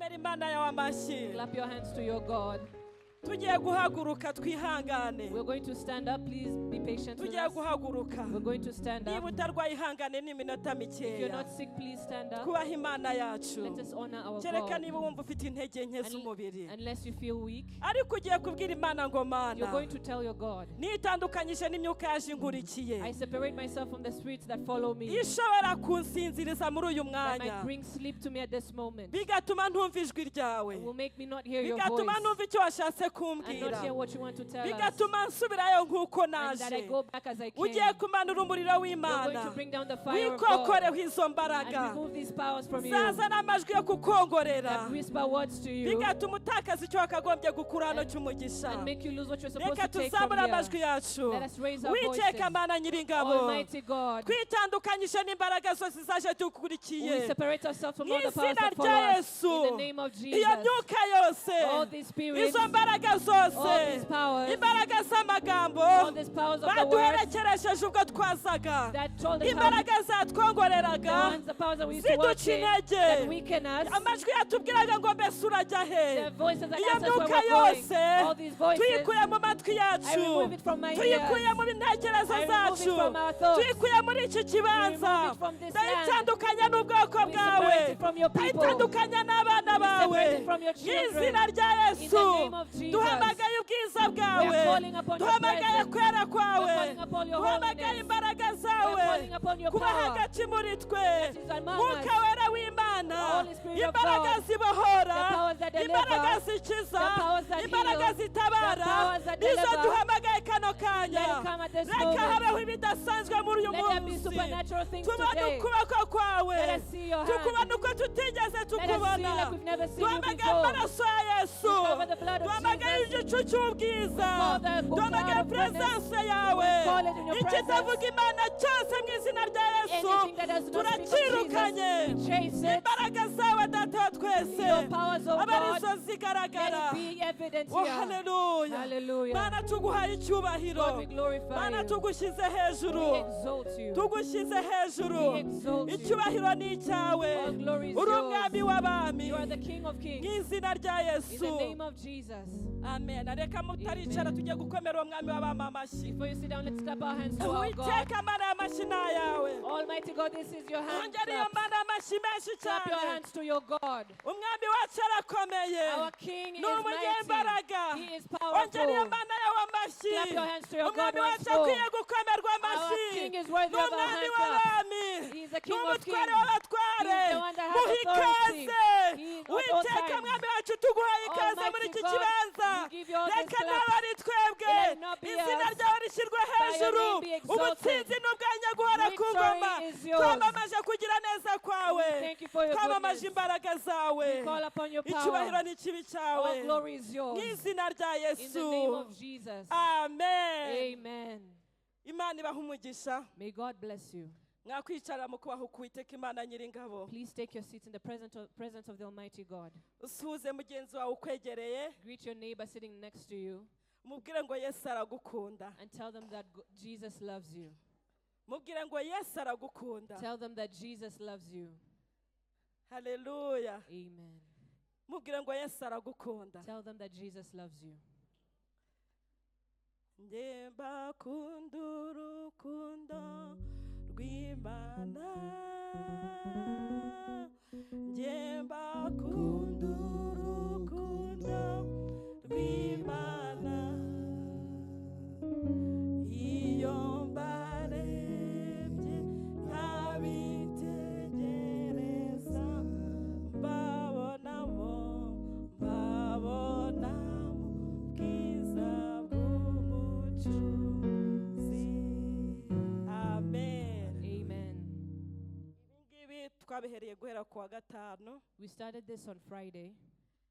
komera imana yawe amashyi. Clap your hands to your God. Tugiye guhaguruka twihangane. We're going to stand up. Please be patient with Tugiye us. guhaguruka. We're going to stand Niba up. utarwaye ihangane n'iminota If you're mikeya. not sick, please stand up. Kubaha imana yacu. Let us honor our Kereka God. niba wumva ufite intege nke z'umubiri. Unless you feel weak, Ariko ugiye kubwira imana ngo you're mana. going to tell your God, Nitandukanyije n'imyuka yaje inkurikiye. I separate myself from the spirits that follow me, Ishobora kunsinziriza muri uyu that mwanya. might bring sleep to me at this moment, Bigatuma ntumva ijwi ryawe. will make me not hear your voice, Bigatuma ntumva icyo washatse and not kumbwira. hear what you want to tell us, Bigatuma nsubirayo nk'uko and that I naje. go back as I Ugiye came. kumanura umuriro You're going w'Imana. to bring down the fire of Wikokoreho God izo and mbaraga. remove these powers from you, Zazana amajwi yo kukongorera. that whisper words to you Bigatuma utakaza icyo wakagombye gukura hano cy'umugisha. and make you lose what you're supposed Reka to take from tuzamure amajwi here. yacu. Let us raise our Witeka voices. Mana Nyiringabo. Almighty God, Twitandukanyije n'imbaraga zose zaje we dukurikiye. separate ourselves from all the powers Mw'izina that follow rya us. In the Yesu. name of Iyo Jesus, myuka yose. all these spirits, Izo mbaraga all zose. these powers, Imbaraga z'amagambo. all these powers of the words Baduherekeresheje ubwo twazaga. that told us how Imbaraga the zatwongoreraga. ones, the powers that we used to walk Ziduca in, that intege. weaken us, Amajwi yatubwiraga ngo mbese urajya he. the voices that Iyo ask us where myuka we're going, yose all these voices, tuyikuye mu matwi I yacu. remove it from my Tuyikuye ears, mu ntekerezo I remove it zacu. from our thoughts, Tuyikuye muri iki kibanza. remove it from this land. Ndayitandukanya n'ubwoko We bwawe. separate it from your people. Ndayitandukanya n'abana bawe. separate it from your children. Mw'izina rya In the Yesu. name of Jesus. Duhamagaye ubwiza We are bwawe. calling upon your Duhamagaye presence. kwera We are kwawe. calling upon your Duhamagaye holiness. imbaraga We are zawe. calling upon your Kuba power. hagati muri twe. That is among us. Mwuka wera w'Imana. Holy Spirit of Imbaraga God. zibohora. The powers that deliver. Imbaraga zikiza. The powers that Imbaraga heal. zitabara. The powers that Nizo deliver. duhamagaye kano Let kanya. it come at this Reka moment. habeho ibidasanzwe muri uyu Let there be munsi. supernatural things Tubona today. ukuboko kwawe. Let us see your hand. Tukubona uko tutigeze Let us see tukubona. like we've never seen you Duhamagaye before. amaraso ya Yesu. We cover the blood of Duhamagaye Jesus. igicu cy'ubwiza. We call the Duhamagaye cloud of presence goodness. yawe. We call it in your Ikitavuga Imana cyose mu izina rya Yesu. Anything that does not speak of Turakirukanye. Jesus, we chase it. Imbaraga zawe data wa twese. Your powers, O Aba arizo God, zigaragara. let it be evident Oh, here. hallelujah. Hallelujah. Mana tuguhaye icyubahiro. God, we glorify Mana you. tugushyize hejuru. We exalt you. Tugushyize hejuru. We exalt you. Icyubahiro ni icyawe. All glory is Uri yours. umwami w'abami. You are the King of Kings. Mu izina rya In Yesu. the name of Jesus. Amen. Reka mutaricara tujye gukomera uwo mwami w'abami amashyi. Before you sit down, let's clap our hands to our God. Uwiteka Mana y'amashyi ni ayawe. Almighty God, this is your hand. Ongera iyo Clap. Mana amashyi menshi Clap your cyane. hands to your God. Umwami wacu arakomeye. Our King Ni is mighty. umunyembaraga. He is Ongera iyo powerful. Mana yawe amashyi. Clap your hands to your God Umwami once wacu more. akwiye gukomerwa amashyi. Our King is worthy Ni of our umwami hand clap. w'abami. He is the Ni King of umutware Kings. w'abatware. He is the one that has Muhe authority. ikaze. He is at all Uwiteka times. mwami wacu tuguhaye ikaze muri Almighty iki God, kibanza. we give you all this Reka clap. nawe ari twebwe. Let it not be Izina us. ryawe rishyirwe hejuru. name be exalted. Ubutsinzi n'ubwenge guhora ku ngoma. Victory is yours. Twamamaje kugira neza kwawe. Thank you for your Twamamaje goodness. imbaraga zawe. We call upon your Icyubahiro power. ni ikibi All cyawe. glory is yours. Mu izina rya In the Yesu. name of Jesus. Amen. Amen. Imana ibaha umugisha. May God bless you. Mwakwicara mu kubaha Uwiteka Imana Nyiringabo. Please take your seats in the presence of the Almighty God. Usuhuze mugenzi wawe ukwegereye. Greet your neighbor sitting next to you Mubwire ngo Yesu aragukunda. and tell them that Jesus loves you. Mubwire ngo Yesu aragukunda. Tell them that Jesus loves you. Haleluya. Amen. Mubwire ngo Yesu aragukunda. Tell them that Jesus loves you. Njye mbakunda urukundo rw'Imana. Njye mbakunda urukundo rw'Imana. Iyo mbarebye nkabitegereza mbabonamo bwiza bw'umucunguzi. Amen. Amen. Ibingibi twabihereye guhera ku wa gatanu. We started this on Friday.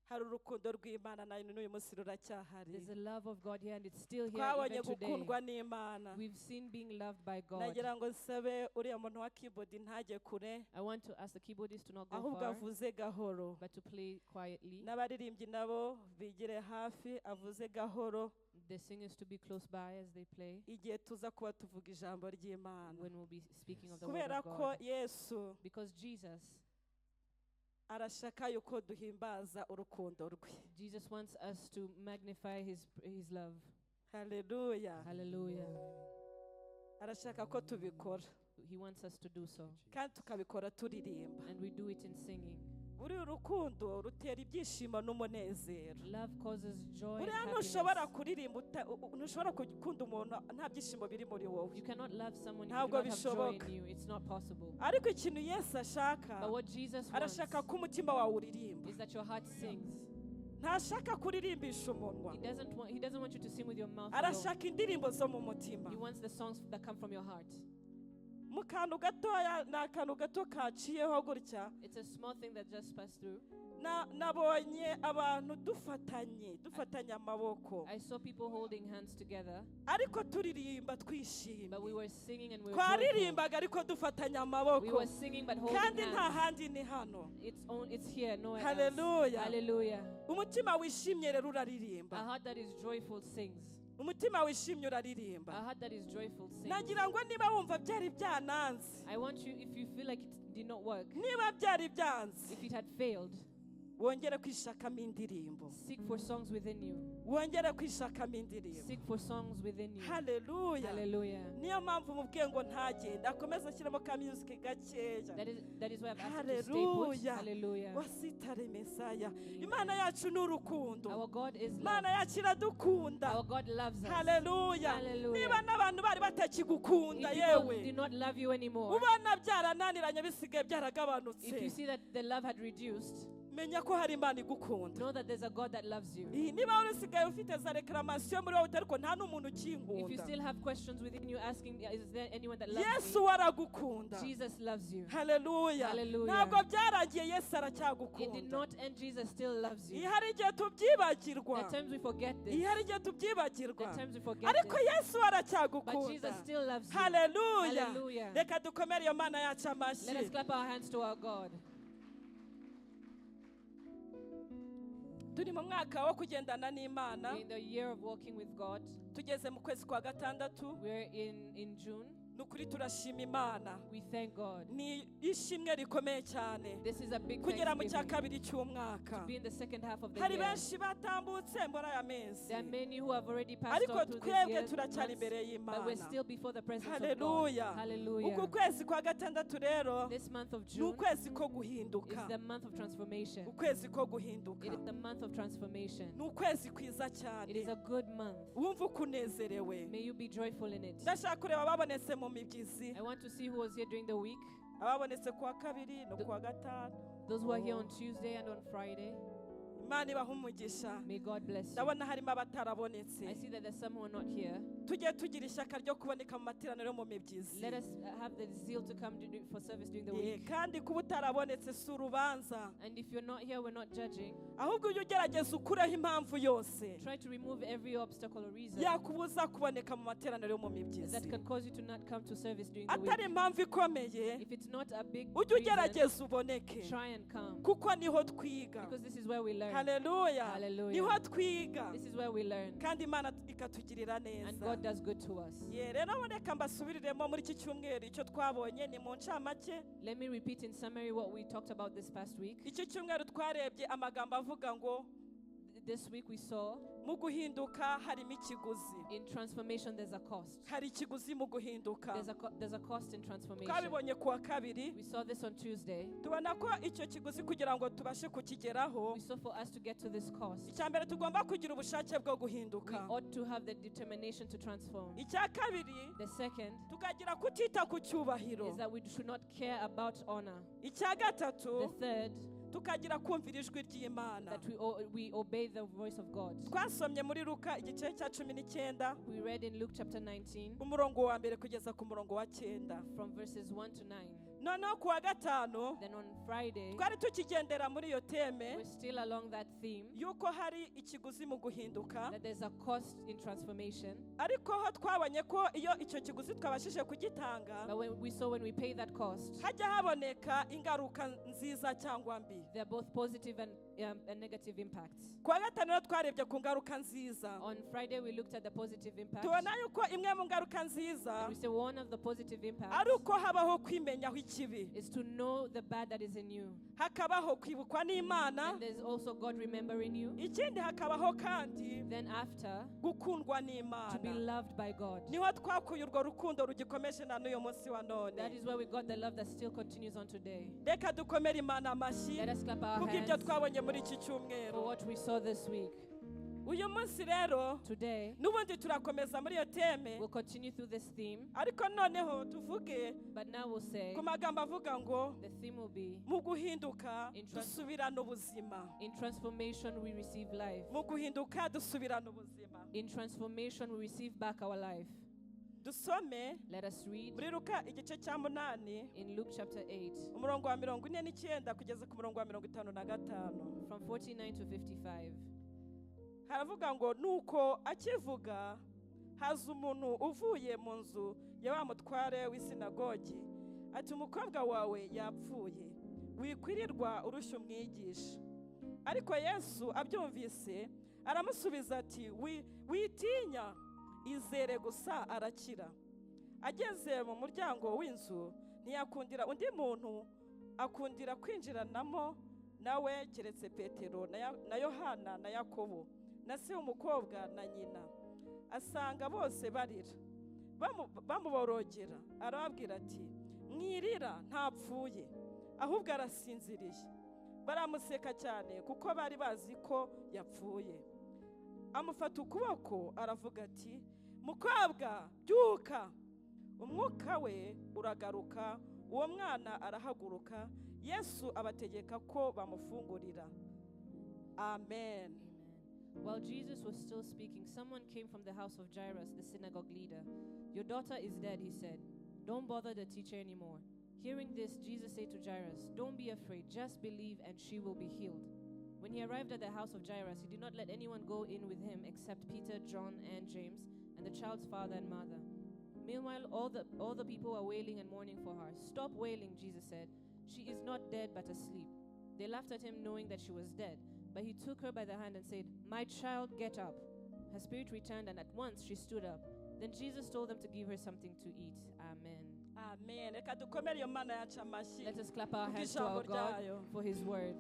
Hari urukundo rw'Imana na n'uyu munsi ruracyahari. There's a love of God here and it's still here Twabonye even today. gukundwa n'Imana. We've seen being loved by God. Nagira ngo nsabe uriya muntu wa keyboard ntajye kure. I want to ask the keyboardist to not go Ahubwo far, avuze gahoro. but to play quietly. N'abaririmbyi nabo bigire hafi avuze gahoro. The singers to be close by as they play Igihe tuza kuba tuvuga ijambo ry'Imana. when we'll be speaking of the word Kubera of ko God. Yesu Because Jesus arashaka yuko duhimbaza urukundo rwe. Jesus wants us to magnify his love. Hallelujah. Hallelujah. Arashaka ko tubikora He wants us to do so. kandi tukabikora turirimba. And we do it in singing. Uri urukundo rutera ibyishimo n'umunezero. Love causes joy and Buriya happiness. ntushobora kuririmba ntushobora gukunda umuntu nta byishimo biri muri wowe. You cannot love someone if you Ntabwo don't have joy bishoboka. in you. It's not possible. Ariko ikintu Yesu ashaka But what Jesus wants arashaka ko umutima wawe uririmba. is that your heart sings. Ntashaka kuririmbisha umunwa. He doesn't want you to sing with your mouth alone. Arashaka indirimbo zo mu mutima. He wants the songs that come from your heart. Mu kantu gatoya ni akantu gato kaciyeho gutya. It's a small thing that just passed through. Nabonye abantu dufatanye amaboko. I saw people holding hands together, Ariko turirimba twishimye. but we were singing and we were joyful. Twaririmbaga ariko dufatanye We amaboko. were singing but holding Kandi nta hands. handi ni hano. It's here, nowhere Hallelujah. else. Hallelujah. Umutima wishimye rero A uraririmba. heart that is joyful sings. Umutima wishimye A uraririmba. heart that is joyful sings. Nagira ngo niba wumva byari byananze. I want you, if you feel like it did not work, Niba byari byanze. if it had failed, Wongere kwishakamo indirimbo. seek for songs within you. Wongere kwishakamo indirimbo. Seek for songs within you. Hallelujah. Hallelujah. Niyo mpamvu mubwiye ngo ntagende akomeza ashyiramo ka music gakeya. That is why I've asked you to stay put. Hallelujah. Hallelujah. Wasitare Mesaya. Imana yacu ni urukundo. Our God is love. Imana yacu iradukunda. Our God loves us. Hallelujah. Hallelujah. Niba n'abantu bari batakigukunda If people yewe. do not love you anymore, Ubona byarananiranye bisigaye if you byaragabanutse. see that the love had reduced, Menya ko hari Imana igukunda. know that there's a God that loves you. Niba wari usigaye ufite za reclamation muri wowe ariko nta n'umuntu If you ukinkunda. still have questions within you asking, is there anyone that loves Yesu me? waragukunda. Jesus loves you. Hallelujah. Hallelujah. Ntabwo byarangiye Yesu It did aracyagukunda. not end. Jesus still loves you. Hari igihe tubyibagirwa. At times we forget this. Hari igihe tubyibagirwa. At times we forget Ariko this. Yesu But aracyagukunda. Jesus still loves you. Hallelujah. Hallelujah. Reka dukomere iyo Mana yacu Let us amashyi. clap our hands to our God. Turi mu mwaka wo kugendana n'Imana. In the year of walking with God, Tugeze mu kwezi kwa gatandatu. we're in June. Nukuri turashima Imana. We thank God. Ni ishimwe rikomeye cyane. This is a big Kugera mu cya thanksgiving kabiri cy'umwaka. to be in the second half of the Hari year. benshi batambutse muri aya mezi. There are many who have already passed Ariko on through this twebwe year, turacyari imbere but we're y'Imana. still before the presence of God. Hallelujah. Hallelujah. Uku kwezi kwa gatandatu rero This month of ni June ukwezi ko is guhinduka. the month of transformation. Ukwezi ko guhinduka. It is the month of transformation. Ni ukwezi kwiza It is cyane. a good month. Wumva ukunezerewe. May you be joyful in it. Ndashaka kureba ababonetse mu mibyizi. I want to see who was here during the week. Ababonetse kuwa kabiri no kuwa gatanu. Those who are here on Tuesday and on Friday. Imana ibaha umugisha. May God bless you. Ndabona harimo abatarabonetse. I see that there's some who are not here. Tujye tugira ishyaka ryo kuboneka mu materaniro yo mu mibyizi. Let us have the zeal to come for service during the Eh, week. kandi kuba utarabonetse si urubanza. And if you're not here, we're not judging. Ahubwo ujye ugerageza ukureho impamvu yose Try to remove every obstacle or reason yakubuza kuboneka mu materaniro yo mu mibyizi. that can cause you to not come to service during the week. Atari impamvu ikomeye, If it's not a big ujye reason, ugerageza uboneke. try and come. Kuko niho twiga. Because this is where we learn. Hallelujah. Hallelujah. Niho twiga. This is where we learn. Kandi Imana ikatugirira And neza. God does good to us. Rero reka mbasubiriremo muri iki cyumweru icyo twabonye ni mu ncamake. Let me repeat in summary what we talked about this past week. Iki cyumweru twarebye amagambo avuga ngo This week we saw mu guhinduka harimo ikiguzi. in transformation there's a cost. Hari ikiguzi mu guhinduka. There's a cost in transformation. Twabibonye kuwa kabiri. We saw this on Tuesday. Tubona ko icyo kiguzi kugira ngo tubashe kukigeraho, We saw for us to get to this cost, icya mbere tugomba kugira ubushake bwo we guhinduka. ought to have the determination to transform. Icya kabiri The second tukagira kutita ku cyubahiro. is that we should not care about honor. Icya gatatu The third, tukagira kumvira ijwi ry'Imana. that we obey the voice of God. Twasomye muri Luka igice cya 19 We read in Luke chapter 19 umurongo wa mbere kugeza ku murongo wa 9. from verses 1 to 9. Noneho kuwa gatanu Then on Friday, twari tukigendera muri iyo teme we're still along that theme, yuko hari ikiguzi mu guhinduka, that there's a cost in transformation. ariko ho twabonye ko iyo icyo kiguzi twabashije kugitanga But when we pay that cost, hajya haboneka ingaruka nziza cyangwa mbi. they're both positive and negative impacts. kuwa gatanu rero twarebye ku ngaruka nziza. On Friday, we looked at the positive impacts. tubona yuko imwe mu ngaruka nziza And we say one of the positive impacts ari uko habaho kwimenyaho ikibi, is to know the bad that is in you. hakabaho kwibukwa n'Imana, And there's also God remembering you. ikindi hakabaho kandi Then after, gukundwa to be n'Imana. loved by God. niho twakuye urwo rukundo rugikomeje na n'uyu munsi wa That none. is where we got the love that still continues on today. reka dukomere Imana amashyi Let us clap our kubw'ibyo hands twabonye muri iki for cyumweru. what we saw this week. uyu munsi rero Today, n'ubundi turakomeza muri iyo teme, we'll continue through this theme, ariko noneho tuvuge but now we'll say ku magambo avuga ngo the theme will be mu guhinduka In trans- dusubirana ubuzima. in transformation we receive life. mu guhinduka dusubirana ubuzima. In transformation we receive back our life. dusome Let us read muri Luka igice cya 8 in Luke chapter 8 umurongo wa 49 kugeza ku murongo wa 55. from 49 to 55. haravuga ngo nuko akivuga haza umuntu uvuye mu nzu ya wa mutware w'isinagogi, ati umukobwa wawe yapfuye, wikwirirwa urushya umwigisha. ariko Yesu abyumvise aramusubiza ati witinya, izere gusa arakira. ageze mu muryango w'inzu ntiyakundira undi muntu akundira kwinjiranamo nawe keretse Petero na Yohana na Yakobo na se w'umukobwa na nyina. asanga bose barira bamuborogera, arababwira ati mwirira, ntapfuye ahubwo arasinziriye. baramuseka cyane kuko bari bazi ko yapfuye. amufata ukuboko aravuga ati mukobwa byuka. umwuka we uragaruka, uwo mwana arahaguruka. Yesu abategeka ko bamufungurira. Amen. While Jesus was still speaking, someone came from the house of Jairus, the synagogue leader. Your daughter is dead, he said. Don't bother the teacher anymore. Hearing this, Jesus said to Jairus, don't be afraid, just believe and she will be healed. When he arrived at the house of Jairus, he did not let anyone go in with him except Peter, John, and James, and the child's father and mother. Meanwhile, all the people were wailing and mourning for her. Stop wailing, Jesus said. She is not dead but asleep. They laughed at him knowing that she was dead. But he took her by the hand and said, my child, get up. Her spirit returned, and at once she stood up. Then Jesus told them to give her something to eat. Amen. Amen. Reka dukomere iyo Mana yacu amashyi. Let us clap our hands to Kubw'ijambo our God ryayo. for his word.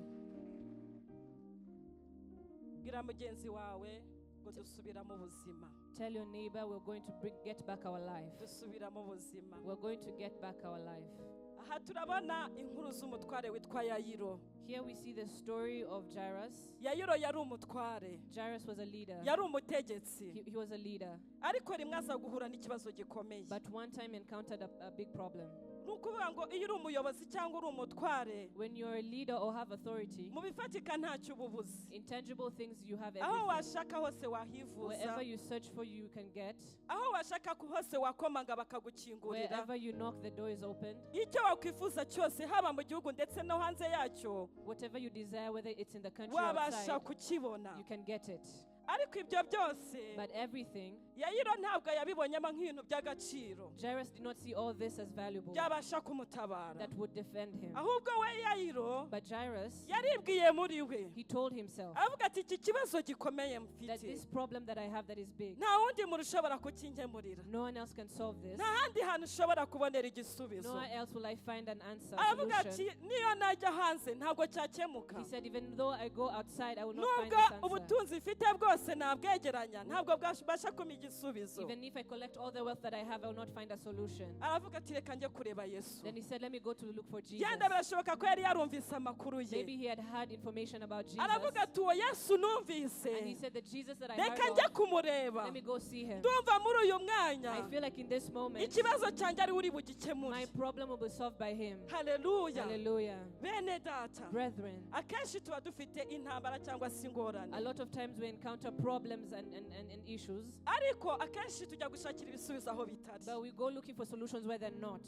Bwira mugenzi wawe ngo dusubira mu buzima. Tell your neighbor we're going to get back our life. dusubira mu buzima. We're going to get back our life. aha turabona inkuru z'umutware witwa Yayiro. Here we see the story of Jairus. Yayiro yari umutware, Jairus was a leader. yari umutegetsi, He was a leader. ariko rimwe aza guhura n'ikibazo gikomeye. But one time encountered a big problem. ni ukuvuga ngo iyo uri umuyobozi cyangwa uri umutware, When you're a leader or have authority, mu bifatika ntacyo uba ubuze. intangible things you have aho everything. washaka hose wahivuza, Wherever you search for, you can get. aho washaka hose wakomanga bakagukingurira. Wherever you knock, the door is opened. icyo wakwifuza cyose haba mu gihugu ndetse no hanze yacyo Whatever you desire, whether it's in the country or wabasha outside, kukibona. you can get it. ariko ibyo byose But everything, Yayiro ntabwo yabibonyemo nk'ibintu by'agaciro Jairus did not see all this as valuable byabasha kumutabara, that would defend him. ahubwo we Yayiro But Jairus, yaribwiye muri we, he told himself aravuga ati iki kibazo gikomeye that mfite this problem that I have that is big, nta wundi muntu ushobora kukinkemurira, no one else can solve this. nta handi hantu ushobora kubonera igisubizo. Nowhere else will I find an answer, aravuga solution. ati niyo najya hanze ntabwo cyakemuka, He said, even though I go outside, I will not find nubwo this answer. ubutunzi mfite bwose nabwegeranya ntabwo bwabasha kumpa igisubizo. Even if I collect all the wealth that I have, I will not find a solution. aravuga ati reka njye kureba Yesu. Then he said, let me go to look for Jesus. yenda birashoboka ko yari yarumvise amakuru ye, Maybe he had heard information about Jesus. aravuga ati uwo Yesu numvise, And he said, the Jesus that I reka heard njye of, kumureba. let me go see him. ndumva muri uyu mwanya I feel like in this moment, ikibazo cyanjye ari uri my bugikemure. problem will be solved by him. haleluya. Hallelujah. bene data, Brethren, akenshi tuba dufite intambara cyangwa se ingorane, a lot of times we encounter problems and issues, ariko akenshi tujya gushakira ibisubizo aho bitari. but we go looking for solutions where they're not.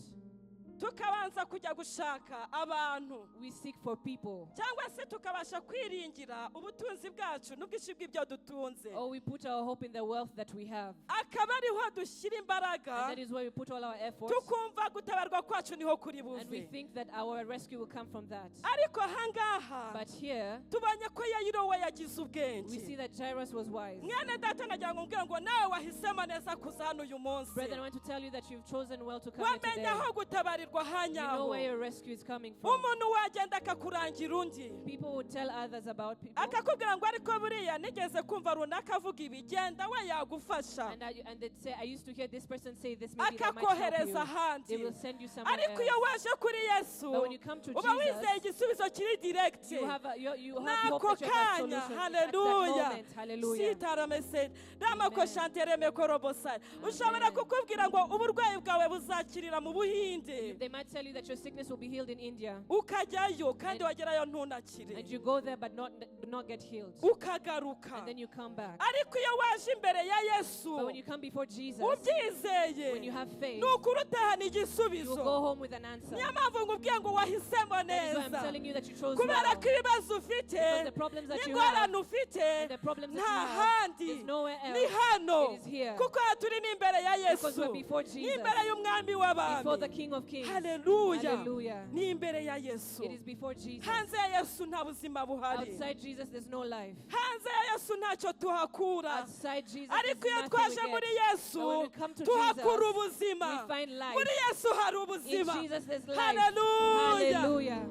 tukabanza kujya gushaka abantu We seek for people. cyangwa se tukabasha kwiringira ubutunzi bwacu n'ubwinshi bw'ibyo dutunze Or we put our hope in the wealth that we have. akaba ariho dushyira imbaraga And that is where we put all our efforts. tukumva gutabarwa kwacu niho kuri And we buve think that our rescue will come from that. ariko ahangaha But here, tubonye ko Yayiro we yagize we ubwenge see that Jairus was wise. mwene data nagira ngo mbwire ngo nawe wahisemo neza kuza hano uyu munsi Brethren, I want to tell you that you've chosen well to come here today. wamenya aho gutabarirwa You know hanyaho where your rescue is coming from. umuntu wagenda akakurangira undi People would tell others about people. akakubwira ngo ariko buriya nigeze kumva runaka avuga ibi genda we yagufasha And they'd say, I used to hear this person say this, maybe that might akakohereza help you. They ahandi will send you somewhere ariko iyo else. waje kuri yesu But when you come to uba wizeye Jesus, igisubizo kiri direkiti you have hope n'ako that you have kanya that solution at that haleluya moment. Hallelujah. sitarameseri ramako shantere mekorobosari ushobora Amen. kukubwira ngo uburwayi bwawe buzakirira mu buhinde They might tell you that your sickness will be healed in India. ukajyayo kandi And- wagerayo ntunakire And you go there but do not get healed. ukagaruka And then you come back. ariko iyo waje imbere ya yesu But when you come before Jesus, ubyizeye when you have faith, ni ukuri utahana you will igisubizo go home with an answer. niyo mpamvu ngubwiye ngo wahisemo That is why I'm neza telling you that you chose kubera well. ko ibibazo ufite Because the problems that you n'ingorane have, ufite and the problems that nta you have, handi is nowhere ni else. hano It is here. kuko aha turi n'imbere ya Because yesu we're before Jesus, n'imbere y'umwami before the w'abami King of Kings. haleluya Hallelujah. ni imbere ya yesu It is before Jesus. hanze ya yesu nta buzima buhari Outside Jesus, there's no life. hanze ya yesu ntacyo tuhakura Outside Jesus, ariko iyo there's twaje nothing we muri get. yesu But when we come to tuhakura Jesus, ubuzima we find life. muri yesu hari In ubuzima Jesus, there's life. haleluya Hallelujah.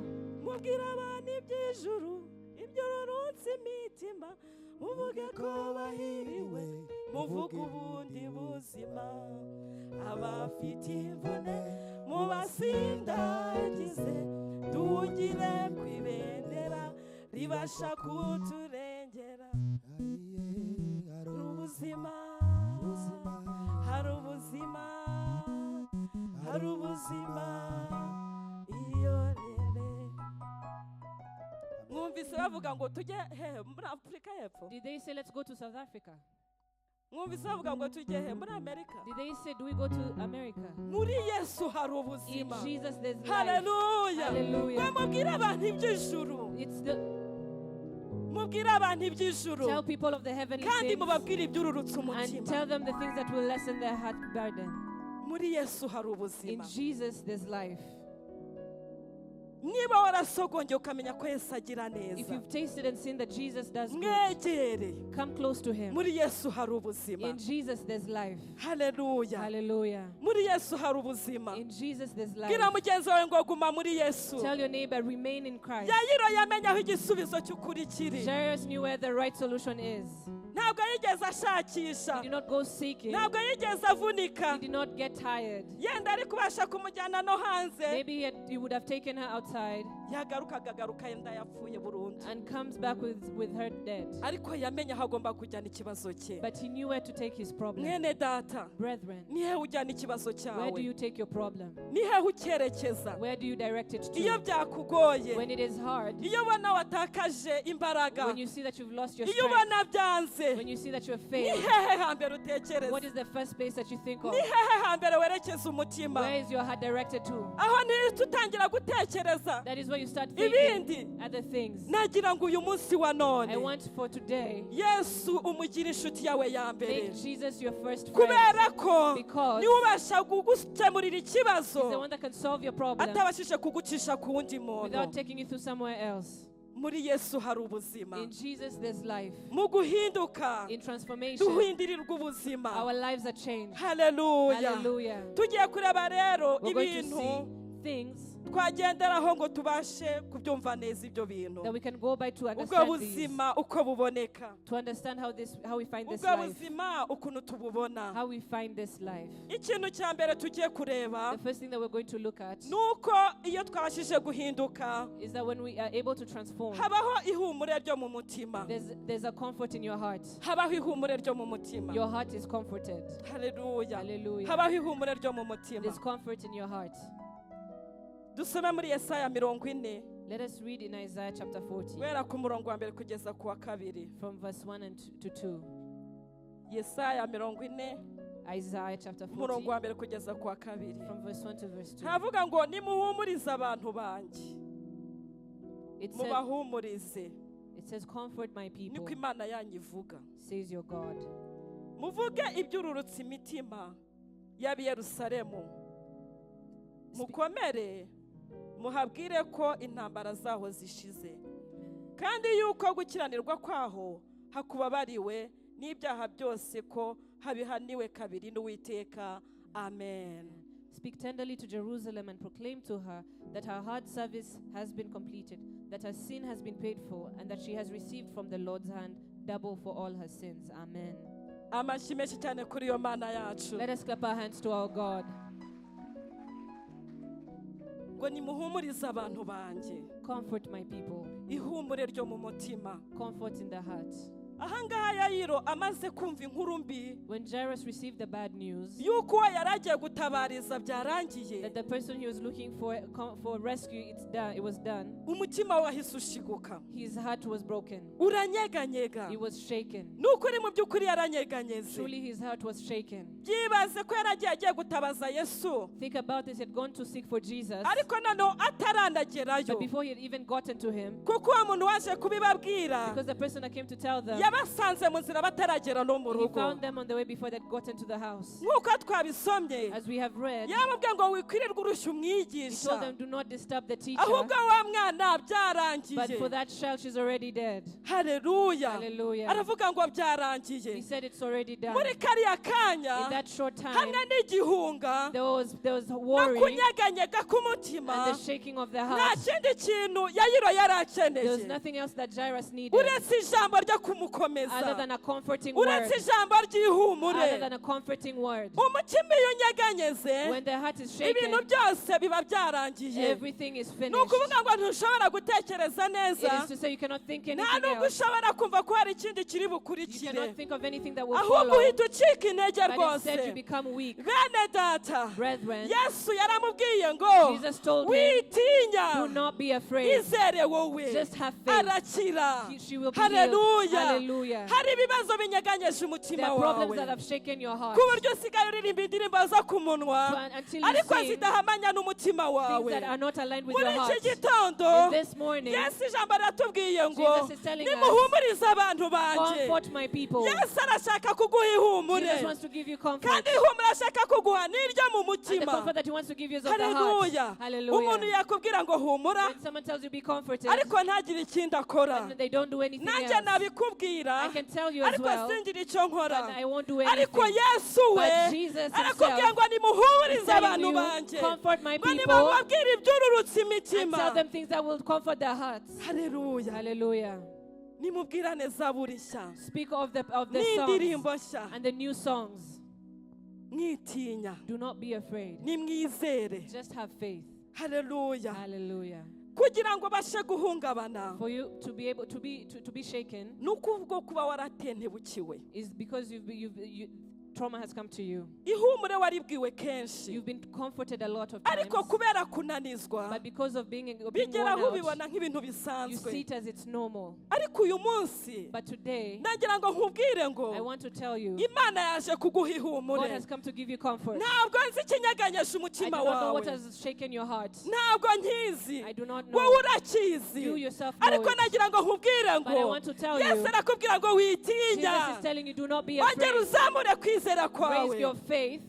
mubwira abantu iby'ijuru ibyororotse imitima muvuge ko bahiriwe muvuge ubundi buzima abafite imvune mubasindagize tugire ku ibendera ribasha kuturengera hari ubuzima hari ubuzima hari ubuzima iyo rere mwumvise bavuga ngo tujye he muri afurika y'epfo Did they say, let's go to South Africa? mwumvise bavuga ngo tujye he muri amerika Did they say, do we go to America? muri yesu hari In ubuzima Jesus, there's life. haleluya Hallelujah. mubwire abantu iby'ijuru It's the mubwire abantu iby'ijuru tell people of the heavenly kandi things mubabwire ibyururutse and umutima tell them the things that will lessen their heart burden. muri yesu hari In ubuzima Jesus, there's life. niba warasogongeye ukamenya ko yesu agira If neza you've tasted and seen that Jesus does good, mwegere come close to Him. muri yesu hari ubuzima In Jesus, there's life. haleluya Hallelujah. muri yesu hari ubuzima In Jesus, there's life. bwira mugenzi wawe ngo guma muri yesu Tell your neighbor, remain in Christ. yayiro yamenye aho igisubizo cy'ukuri kiri Jairus knew where the right solution is. ntabwo yigeze ashakisha He did not go seeking. ntabwo yigeze avunika He did not get tired. yenda ari kubasha kumujyana no hanze Maybe he would have taken her outside yagaruka akagaruka yenda yapfuye burundu and comes back with her dead. ariko yamenye aho agomba kujyana ikibazo cye But he knew where to take his problem. mwene data Brethren, ni hehe ujyana ikibazo where do cyawe you take your problem? ni hehe ucyerekeza Where do you direct it iyo to? byakugoye When it is hard, iyo ubona watakaje imbaraga when you see that you've lost your iyo strength, ubona byanze when you see that you have ni failed, hehe hambere utekereza what is the first place that you think of? ni hehe hambere werekeza umutima Where is your heart directed to? aho ntitutangira gutekereza That is where you start ibindi thinking other things. nagira ngo uyu munsi wa none I want for today, yesu umugire inshuti yawe ya mbere make Jesus your first friend. kubera ko Because niwe ubasha kugukemurira ikibazo He's the one that can solve your problem atabashije kugucisha ku wundi muntu without taking you through somewhere else. muri yesu hari ubuzima In Jesus, there's life. mu guhinduka In transformation, duhindirirwa ubuzima our lives are changed. haleluya Hallelujah. tugiye kureba rero We're going to ibintu see things twagenderaho ngo tubashe kubyumva neza ibyo bintu that we can go by to ubwo understand these, buzima uko buboneka to understand how we find this ubwo life, buzima ukuntu tububona how we find this life. ikintu cya mbere tugiye kureba The first thing that we're going to look at ni uko iyo twabashije guhinduka is that when we are able to transform, habaho ihumure ryo mu mutima there's a comfort in your heart. habaho ihumure ryo mu mutima Your heart is comforted. haleluya Hallelujah. habaho ihumure ryo mu mutima There's comfort in your heart. dusome muri yesaya 40 Let us read in Isaiah chapter 40 guhera ku murongo wa mbere kugeza ku wa kabiri from verse 1 to 2. yesaya 40 Isaiah chapter 40, umurongo wa mbere kugeza ku wa kabiri. from verse 1 to verse 2. Havuga ngo nimuhumurize abantu banjye, It mubahumurize, says, comfort my people, niko Imana yanyu ivuga. says your God. Muvuge ibyururutse imitima y'ab'i Yerusalemu, mukomere muhabwire ko intambara zaho zishize, kandi yuko gukiranirwa kwaho hakubabariwe n'ibyaha byose ko habihaniwe kabiri n'Uwiteka. Amen. Speak tenderly to Jerusalem and proclaim to her that her hard service has been completed, that her sin has been paid for, and that she has received from the Lord's hand double for all her sins. Amen. Amashyi menshi cyane kuri iyo Mana yacu. Let us clap our hands to our God. Ngo nimuhumurize abantu banjye, Comfort my people. ihumure ryo mu mutima. Comfort in the heart. Ahangaha Yayiro amaze kumva inkuru mbi When Jairus received the bad news yuko uwo yari agiye gutabariza byarangiye, that the person he was looking for rescue, it was done, umutima we wahise ushiguka, his heart was broken. uranyeganyega. He was shaken. Nukuri mu by'ukuri yaranyeganyeze. Truly his heart was shaken. Byibaze ko yari agiye gutabaza Yesu, Think about it. He had gone to seek for Jesus, ariko noneho atarandagerayo, but before he had even gotten to him, kuko uwo muntu waje kubibabwira because the person that came to tell them, yabasanze mu nzira bataragera no mu he rugo. found them on the way before they'd gotten to the house. Nk'uko twabisomye, As we have read, yamubwiye ngo wikwirirwe urushya he told umwigisha, them, do not disturb the teacher, ahubwo wa mwana but byarangiye. for that child, she's already dead. Haleluya. Hallelujah. Aravuga ngo He byarangiye. said it's already done. Muri kariya kanya In that short time, hamwe n'igihunga there was no worry kunyeganyega k'umutima, and the shaking of the nta heart. kindi kintu Yayiro yari There was akeneye nothing else that Jairus needed uretse ijambo ryo other kumukomeza, than a comforting word. uretse ijambo ry'ihumure. Other than a comforting word. Umutima iyo unyeganyeze, When the heart is shaken, ibintu byose biba byarangiye. everything is Ni finished. ukuvuga ngo ntushobora gutekereza It neza, is to say you cannot think nta anything nubwo else. ushobora kumva ko hari ikindi kiri You bukurikire, cannot think of anything that will ahubwo follow. uhita ucika intege But instead you rwose. become weak. Bene data, Brethren, Yesu yaramubwiye ngo Jesus told him, witinya, do not be afraid. izere wowe, Just have faith. arakira. She will be healed. Haleluya. Hallelujah. Hari ibibazo binyeganyeje There umutima are problems wawe, that have shaken your heart. ku buryo usigaye uririmba indirimbo zo ku munwa Until you ariko sing zidahamanya n'umutima things wawe. that are not aligned with Muri your heart. iki gitondo And this morning, Yesu ijambo aratubwiye ngo Jesus is telling us, nimuhumurize abantu banjye. comfort my people. Yesu arashaka kuguha ihumure, Jesus wants to give you comfort. kandi ihumure ashaka kuguha n'iryo mu And the mutima. comfort that he wants to give you is of the heart. Haleluya. Umuntu Hallelujah. yakubwira ngo humura When someone tells you be comforted, ariko ntagire ikindi akora, and they don't do anything nanjye else, nabikubwira I can tell you as ariko well, singira icyo nkora. but I won't do Ariko anything. Yesu we But Jesus arakubwira himself ngo nimuhumurize is telling abantu you, banjye, comfort my ngo people, nimubabwire ibyururutse and imitima. tell them things that will comfort their hearts. Haleluya. Hallelujah. Nimubwirane zaburi nshya Speak of the songs n'indirimbo nshya, and the new songs. mwitinya, Do not be afraid. nimwizere. Just have faith. Haleluya. Hallelujah. Kugira ngo bashe guhungabana, For you to be able to be shaken ni ukuvuga kuba waratentebukiwe. is because trauma has come to you. Ihumure waribwiwe kenshi, You've been comforted a lot of ariko times, kubera kunanizwa but because of being bigeraho worn out, ubibona nk'ibintu you see bisanzwe. it as it's normal. Ariko uyu munsi But today, nagira ngo nkubwire I ngo want to tell you, Imana yaje kuguha God ihumure. has come to give you comfort. Ntabwo nzi ikinyeganyeje I do umutima not know what wawe, has shaken your heart. ntabwo nkizi, I do not wowe know. urakizi, You yourself know ariko it. nagira ngo nkubwire But I ngo want to tell Yesu you, arakubwira ngo Jesus witinya, is telling you, do not be ongera afraid. uzamure kwizera kwawe, Raise your faith.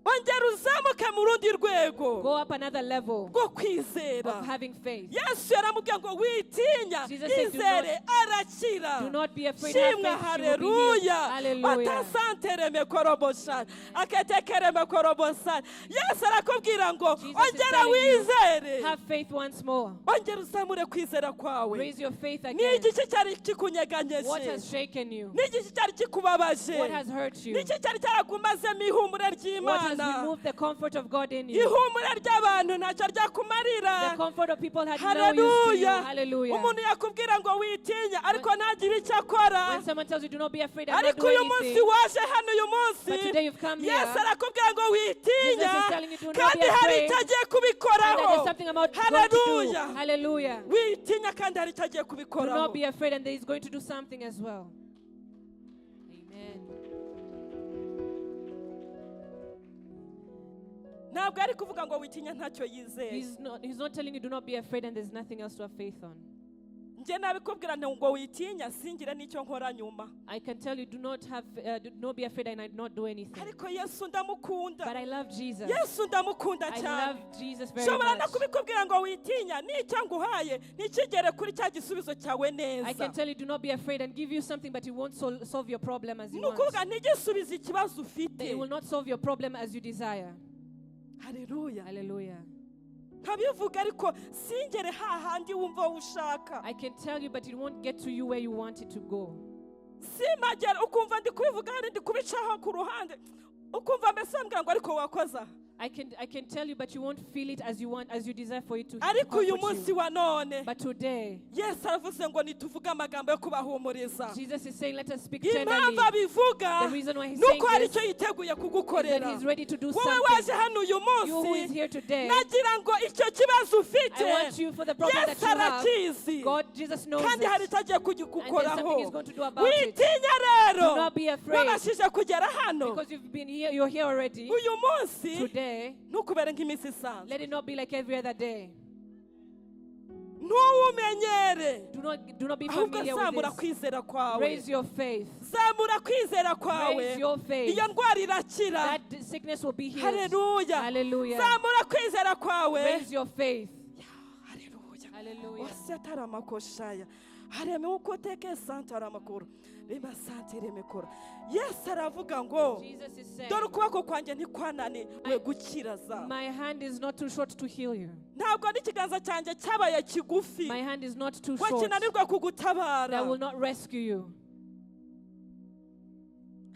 ongera uzamuke mu rundi rwego Go up another level rwo kwizera. of having faith. Yesu yaramubwiye ngo witinya, Jesus said, do izere arakira. Do not be afraid. Have Shimwa, faith. You will be healed. haleluya. Hallelujah. Watasantere mekoroboshan, aketekere mekorobosan. Yesu arakubwira ngo Jesus is ongera telling you, wizere, have faith once more. ongera uzamure kwizera kwawe. Raise your faith Ni again. igiki cyari What kikunyeganyeje? has shaken you? Ni igiki cyari kikubabaje? What has hurt Ni you? iki cyari cyarakumazemo ihumure What has ry'Imana? removed the comfort of God in you? Ihumure ry'abantu ntacyo ryakumarira. The comfort of people had no use to you. Haleluya. Hallelujah. Umuntu yakubwira ngo witinya ariko ntagire icyo akora. When someone tells you do not be afraid and not Ariko do uyu munsi anything, waje hano uyu but today munsi you've come here, Yesu arakubwira ngo witinya Jesus is telling you do not kandi be hari afraid, icyo agiye and that there's kubikoraho. something about God to do. Hallelujah. Hallelujah. Witinya kandi hari icyo agiye Do kubikoraho. not be afraid, and that He's going to do something as well. Amen. ntabwo ari kuvuga ngo witinya ntacyo yizeye. He's not telling you do not be afraid and there's nothing else to have faith on. Nje nabikubwira ngo witinya singire n'icyo nkora nyuma. I can tell you do not be afraid and I not do anything. Ariko Yesu ndamukunda. But I love Jesus. Yesu ndamukunda cyane. I love Jesus very Shobora no much. kubikubwira ngo witinya n'icyo nguhaye nikigere kuri cya gisubizo cyawe neza. I can tell you do not be afraid and give you something but it won't solve your problem as you want. Nukuvuga ntigisubize ikibazo ufite. It will not solve your problem as you desire. Hallelujah. Hallelujah. Nkabivuga ariko singere hahandi wumva ushaka. I can tell you but it won't get to you where you want it to go. Simagera ukumva ndi kubivuga ndi kubicaho ku ruhande. Ukumva mbese mbwira ngo ariko wakoza. I can tell you, but you won't feel it as you want, as you desire for it to ariko uyu munsi you. wa none But today, Yesu aravuze ngo nituvuge amagambo yo kubahumuriza. Jesus is saying, let us speak tenderly. Impamvu abivuga The reason why he's saying nuko hari this icyo yiteguye is that kugukorera. he's ready to do Wowe waje something. hano uyu You who is munsi here today, nagira ngo icyo kibazo ufite I want you for the problem that Yesu you have. arakizi God, Jesus knows kandi hari it. icyo agiye And there's kugikoraho. something he's going to do about it. Witinya rero Do not be afraid. wabashije kugera hano Because you've been here, you're here already. uyu munsi Today, ntukubere nk'iminsi isanzwe. let it not be like every other day. Ntuwumenyere Do not be ahubwo familiar zamura with this. kwizera kwawe. Raise your faith. Zamura kwizera kwawe. Raise your faith. Iyo ndwara irakira. That sickness will be healed. Haleluya. Hallelujah. Zamura kwizera kwawe. Raise your faith. Haleluya. Hallelujah. Wasatara makoshaya. Hareme uko teke santara makuru. Reba santire mekora. Yesu aravuga ngo Jesus is saying, dore ukuboko kwanjye ntikwananiwe gukira za. my hand is not too short to heal you. Ntabwo n'ikiganza cyanjye cyabaye kigufi. My hand is not too Ngo short kinanirwe kugutabara. that will not rescue you.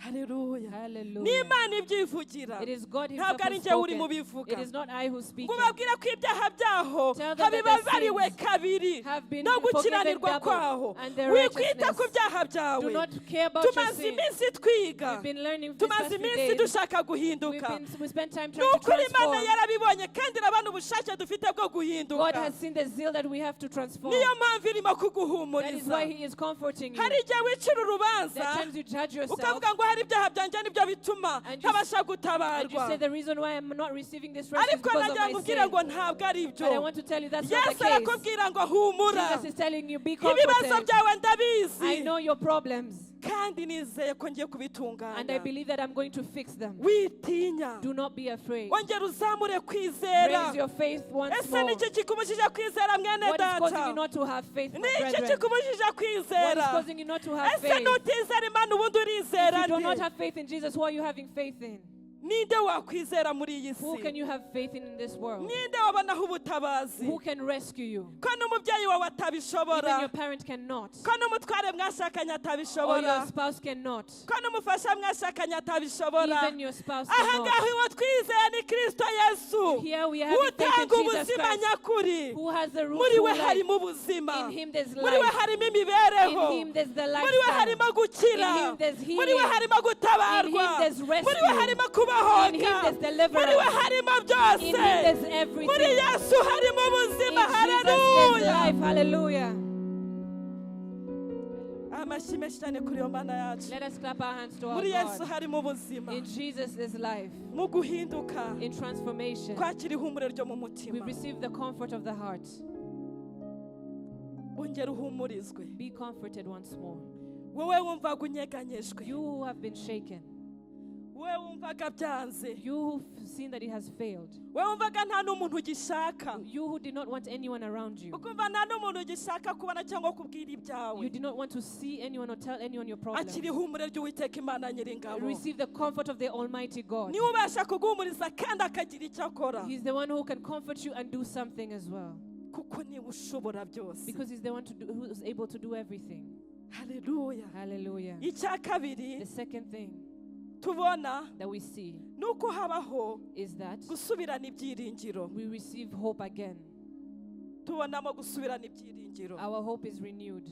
Haleluya. Hallelujah. N'Imana ibyivugira. It is God himself Ntabwo ari who njye uri spoken. mubivuga. It is not I who speak. ngo babwire ko ibyaha byaho Tell them that habibabariwe their sins kabiri have been no forgiven gukiranirwa double, kwaho. and their Wikwita ku righteousness. byaha Do byawe. not care about your Tumaze sin. iminsi twiga. We've been learning this past Tumaze few iminsi days. dushaka guhinduka. We spent time trying to Nukuri Imana transform. yarabibonye kandi irabona ubushake dufite bwo God guhinduka. has seen the zeal that we have to transform. Niyo mpamvu irimo That is kuguhumuriza. why He is comforting you. Hari igihe wicira urubanza There are times you judge yourself ukavuga ngo hari ibyaha byanjye nibyo bituma And you- ntabasha and you gutabarwa. say the reason why I'm not receiving this rest is Ariko because of nagira my ngo ubwire sin. ngo ntabwo ari But I byo. want to tell you that's not Yesu the case. arakubwira ngo humura. Jesus is telling you, be Ibibazo comforted. byawe ndabizi. I know your problems, kandi nizeye ko ngiye and I kubitunganya. believe that I'm going to fix them. Witinya. Do not be afraid. Ongera uzamure kwizera. Raise your faith once Ese more. niki kikubujije kwizera mwene What is causing you data? not to have faith, my Niki brethren? kikubujije What is kwizera? causing you not to have Ese faith? nutizera Imana ubundi urizera If you do not nde? have faith in Jesus, who are you having faith in? Ninde wakwizera muri iyi Who can si? you have faith in this world? Ninde wabonaho ubutabazi? Who can rescue you? Ko n'umubyeyi wawe Even atabishobora. your parent cannot. Ko n'umutware mwashakanye Or atabishobora. your spouse cannot. Ko n'umufasha mwashakanye atabishobora. Even your spouse Aha cannot. ngaho iwo twizeye ni Kristo Yesu. Here we have faith in Utanga Jesus ubuzima Christ, nyakuri. who has the root Muri true we life. harimo ubuzima. In Him there's Muri we life. harimo imibereho. In Him there's the Muri we lifestyle. harimo gukira. In Him there's Muri we healing. harimo gutabarwa. In Him there's Muri we rescue. harimo In kubahoka. Him there's deliverance. Muri we harimo byose. In Him there's Muri everything. Yesu harimo In ubuzima. Jesus there's Haleluya. life. Hallelujah. Amashyi menshi cyane kuri iyo Mana yacu. Let us clap our hands to our Muri Yesu God. harimo ubuzima. In Jesus there's life. Mu guhinduka. In transformation, Kwakira ihumure ryo mu we mutima. receive the comfort of the heart. Ongera uhumurizwe. Be comforted once more. Wowe wumvaga unyeganyejwe. You who have been shaken, Wowe wumvaga byanze. you who've seen that it has failed, Wowe wumvaga nta n'umuntu ugishaka. you who did not want anyone around you, Ukumva nta n'umuntu ugishaka kubona cyangwa kubwira ibyawe. you did not want to see anyone or tell anyone your problems. Akira ihumure ry'Uwiteka Imana Nyiringabo. Receive the comfort of the Almighty God. Niwe ubasha kuguhumuriza kandi akagira icyo akora. He's the one who can comfort you and do something as well, Kuko niwe ushobora byose. because He's the one who is able to do everything. Haleluya. Hallelujah. Icya kabiri The second thing tubona that we see nuko habaho is that gusubirana ibyiringiro. we receive hope again. Tubonamo gusubirana ibyiringiro. Our hope is renewed.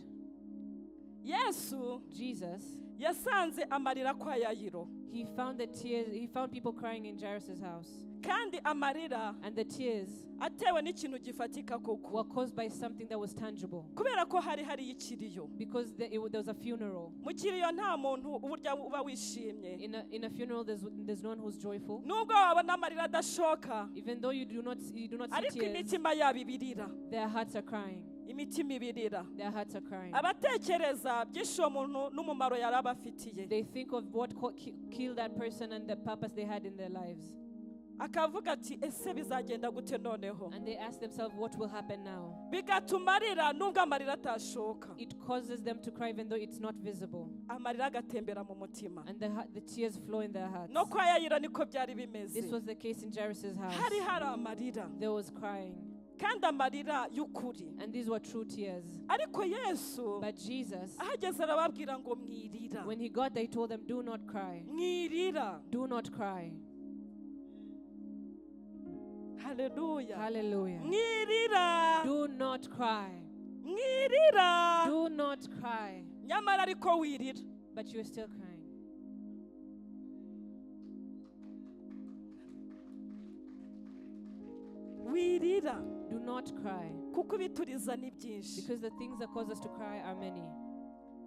Yesu Jesus, yasanze amarira kwa Yayiro. He found the tears. He found people crying in Jairus' house. kandi amarira And the tears atewe n'ikintu gifatika koko were caused by something that was tangible. kubera ko hari ikiriyo. Because there was a funeral. Mu kiriyo nta muntu uburya uba wishimye. In a funeral, there's no one who's joyful. Nubwo wabona amarira adashoka, Even though you do not see ariko tears, imitima yabo ibirira. their hearts are crying. Imitima ibirira. Their hearts are crying. Abatekereza byinshi uwo muntu n'umumaro yari abafitiye. They think of what killed that person and the purpose they had in their lives. Akavuga ati ese bizagenda gute noneho. And they ask themselves, what will happen now? Bigatuma arira nubwo amarira atashoka. It causes them to cry even though it's not visible. Amarira agatembera mu mutima. And the tears flow in their hearts. No kwa Yayira niko byari bimeze. This was the case in Jairus' house. Hari amarira. There was crying. Kandi amarira y'ukuri. And these were true tears. Ariko Yesu But Jesus, ahageze arababwira ngo mwirira. when he got there, he told them, do not cry. Mwirira. Do not cry. Hallelujah. Hallelujah. Mwirira. Do not cry. Mwirira. Do not cry. Nyamara ariko wirira. But you're still crying. Wirira. Do not cry. Kuko ibituriza ni byinshi. Because the things that cause us to cry are many.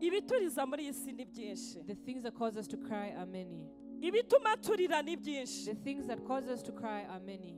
Ibituriza muri iyi si ni byinshi. The things that cause us to cry are many. Ibituma turira ni byinshi. The things that cause us to cry are many.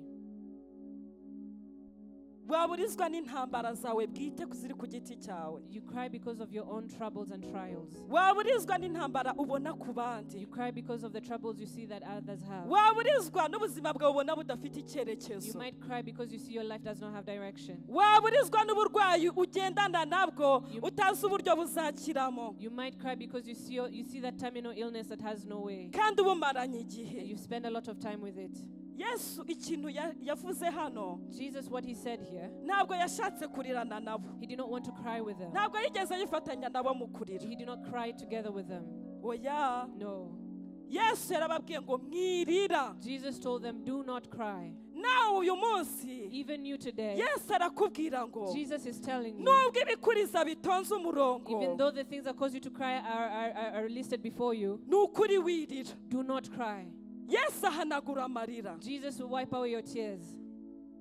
Waburizwa n'intambara zawe bwite kuziri ku giti cyawe. You cry because of your own troubles and trials. Waburizwa n'intambara ubona ku You bandi. cry because of the troubles you see that others have. Waburizwa n'ubuzima bwawe ubona budafite You icyerekezo. might cry because you see your life does not have direction. Waburizwa n'uburwayi ugendana nabwo utazi uburyo buzakiramo. You might cry because you see that terminal illness that has no way. Kandi ubumaranye And igihe. you spend a lot of time with it. Yesu ikintu yavuze hano Jesus, what he said here, ntabwo yashatse kurirana nabo. he did not want to cry with them. Ntabwo yigeze yifatanya nabo mu kurira. He did not cry together with them. Oya. No. Yesu yarababwiye ngo mwirira. Jesus told them, do not cry. Nawe uyu munsi Even you today, Yesu arakubwira ngo Jesus is telling you, nubwo ibikuriza bitonze umurongo even though the things that cause you to cry are listed before you, ni ukuri wirira. do not cry. Yesu ahanagura amarira. Jesus will wipe away your tears.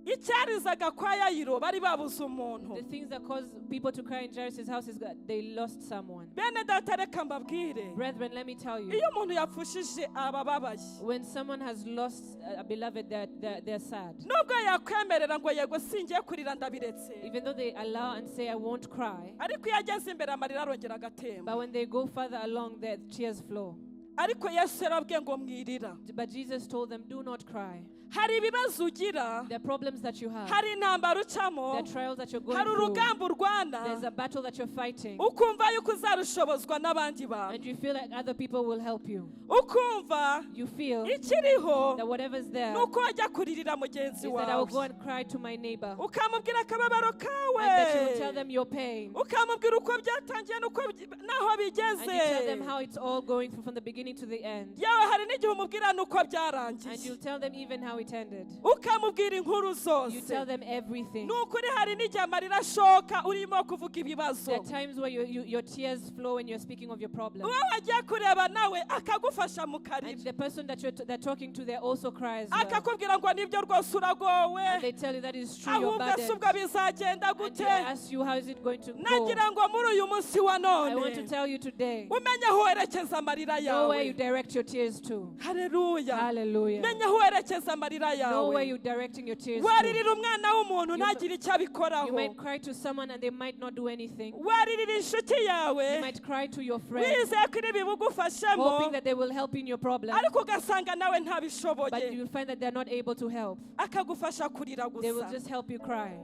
Icyarizaga kwa Yayiro bari babuze umuntu. The things that cause people to cry in Jairus' house is that they lost someone. Bene data reka mbabwire. Brethren, let me tell you, Iyo umuntu yapfushije abababaye. when someone has lost a beloved, they're sad. Nubwo yakwemerera ngo yego singiye kurira ndabiretse. Even though they allow and say, I won't cry, Ariko iyo ageze imbere amarira arongera agatemba. but when they go further along, their tears flow. Ariko Yesu yarabwiye ngo mwirira. But Jesus told them, do not cry. Hari ibibazo ugira. There are problems that you have. Hari intambara ucamo. There are trials that you're going Hari through. urugamba urwana. There's a battle that you're fighting. Ukumva yuko uzarushobozwa n'abandi And bantu. you feel like other people will help you. Ukumva You feel ikiriho that whatever's there nuko wajya kuririra mugenzi is that I will go wawe. and cry to my neighbor. Ukamubwira akababaro And that you will tell kawe. them your pain. Ukamubwira uko byatangiye n'aho And you tell them bigeze. how it's all going through from the beginning to the end. Yawe hari n'igihe umubwira n'uko And byarangiye. you'll tell them even how it ended. Ukamubwira inkuru You tell zose. them everything. Nukuri hari n'igihe amarira ashoka urimo kuvuga There ibibazo. are times where your tears flow when you're speaking of your problem. Uwo wagiye kureba nawe akagufasha mu And karira. the person that they're talking to, they also cries. Well. Akakubwira ngo nibyo rwose uragowe. And they tell you that is true, you're Ahubwo se burdened. ubwo bizagenda And gute? they ask you, how is it going to go? Nagira ngo muri uyu munsi wa I want to none tell you today, umenye aho werekeza amarira know where you yawe. direct your tears to. Haleluya. Hallelujah. Menye aho werekeza amarira Know where yawe. you're directing your tears to. Waririra umwana w'umuntu You ntagire icyo You abikoraho. might cry to someone and they might not do anything. Waririra inshuti You yawe. might cry to your friend, Wizeye ko iri bibugufashemo. hoping that they will help in your problem. Ariko ugasanga nawe But ntabishoboye. you'll find that they're not able to help. Akagufasha kurira They will gusa. just help you cry.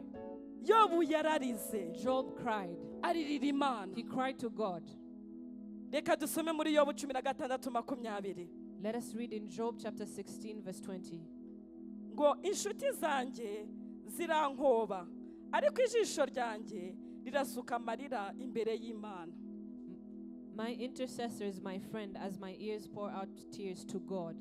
Yobu yararize. Job cried. Aririra Imana. He cried to God. Reka dusome muri Yobu 16:20. Let us read in Job chapter 16, verse 20. Ngo inshuti zanjye zirankoba ariko ijisho ryanjye rirasuka amarira imbere y'Imana. My intercessor is my friend as my ears pour out tears to God.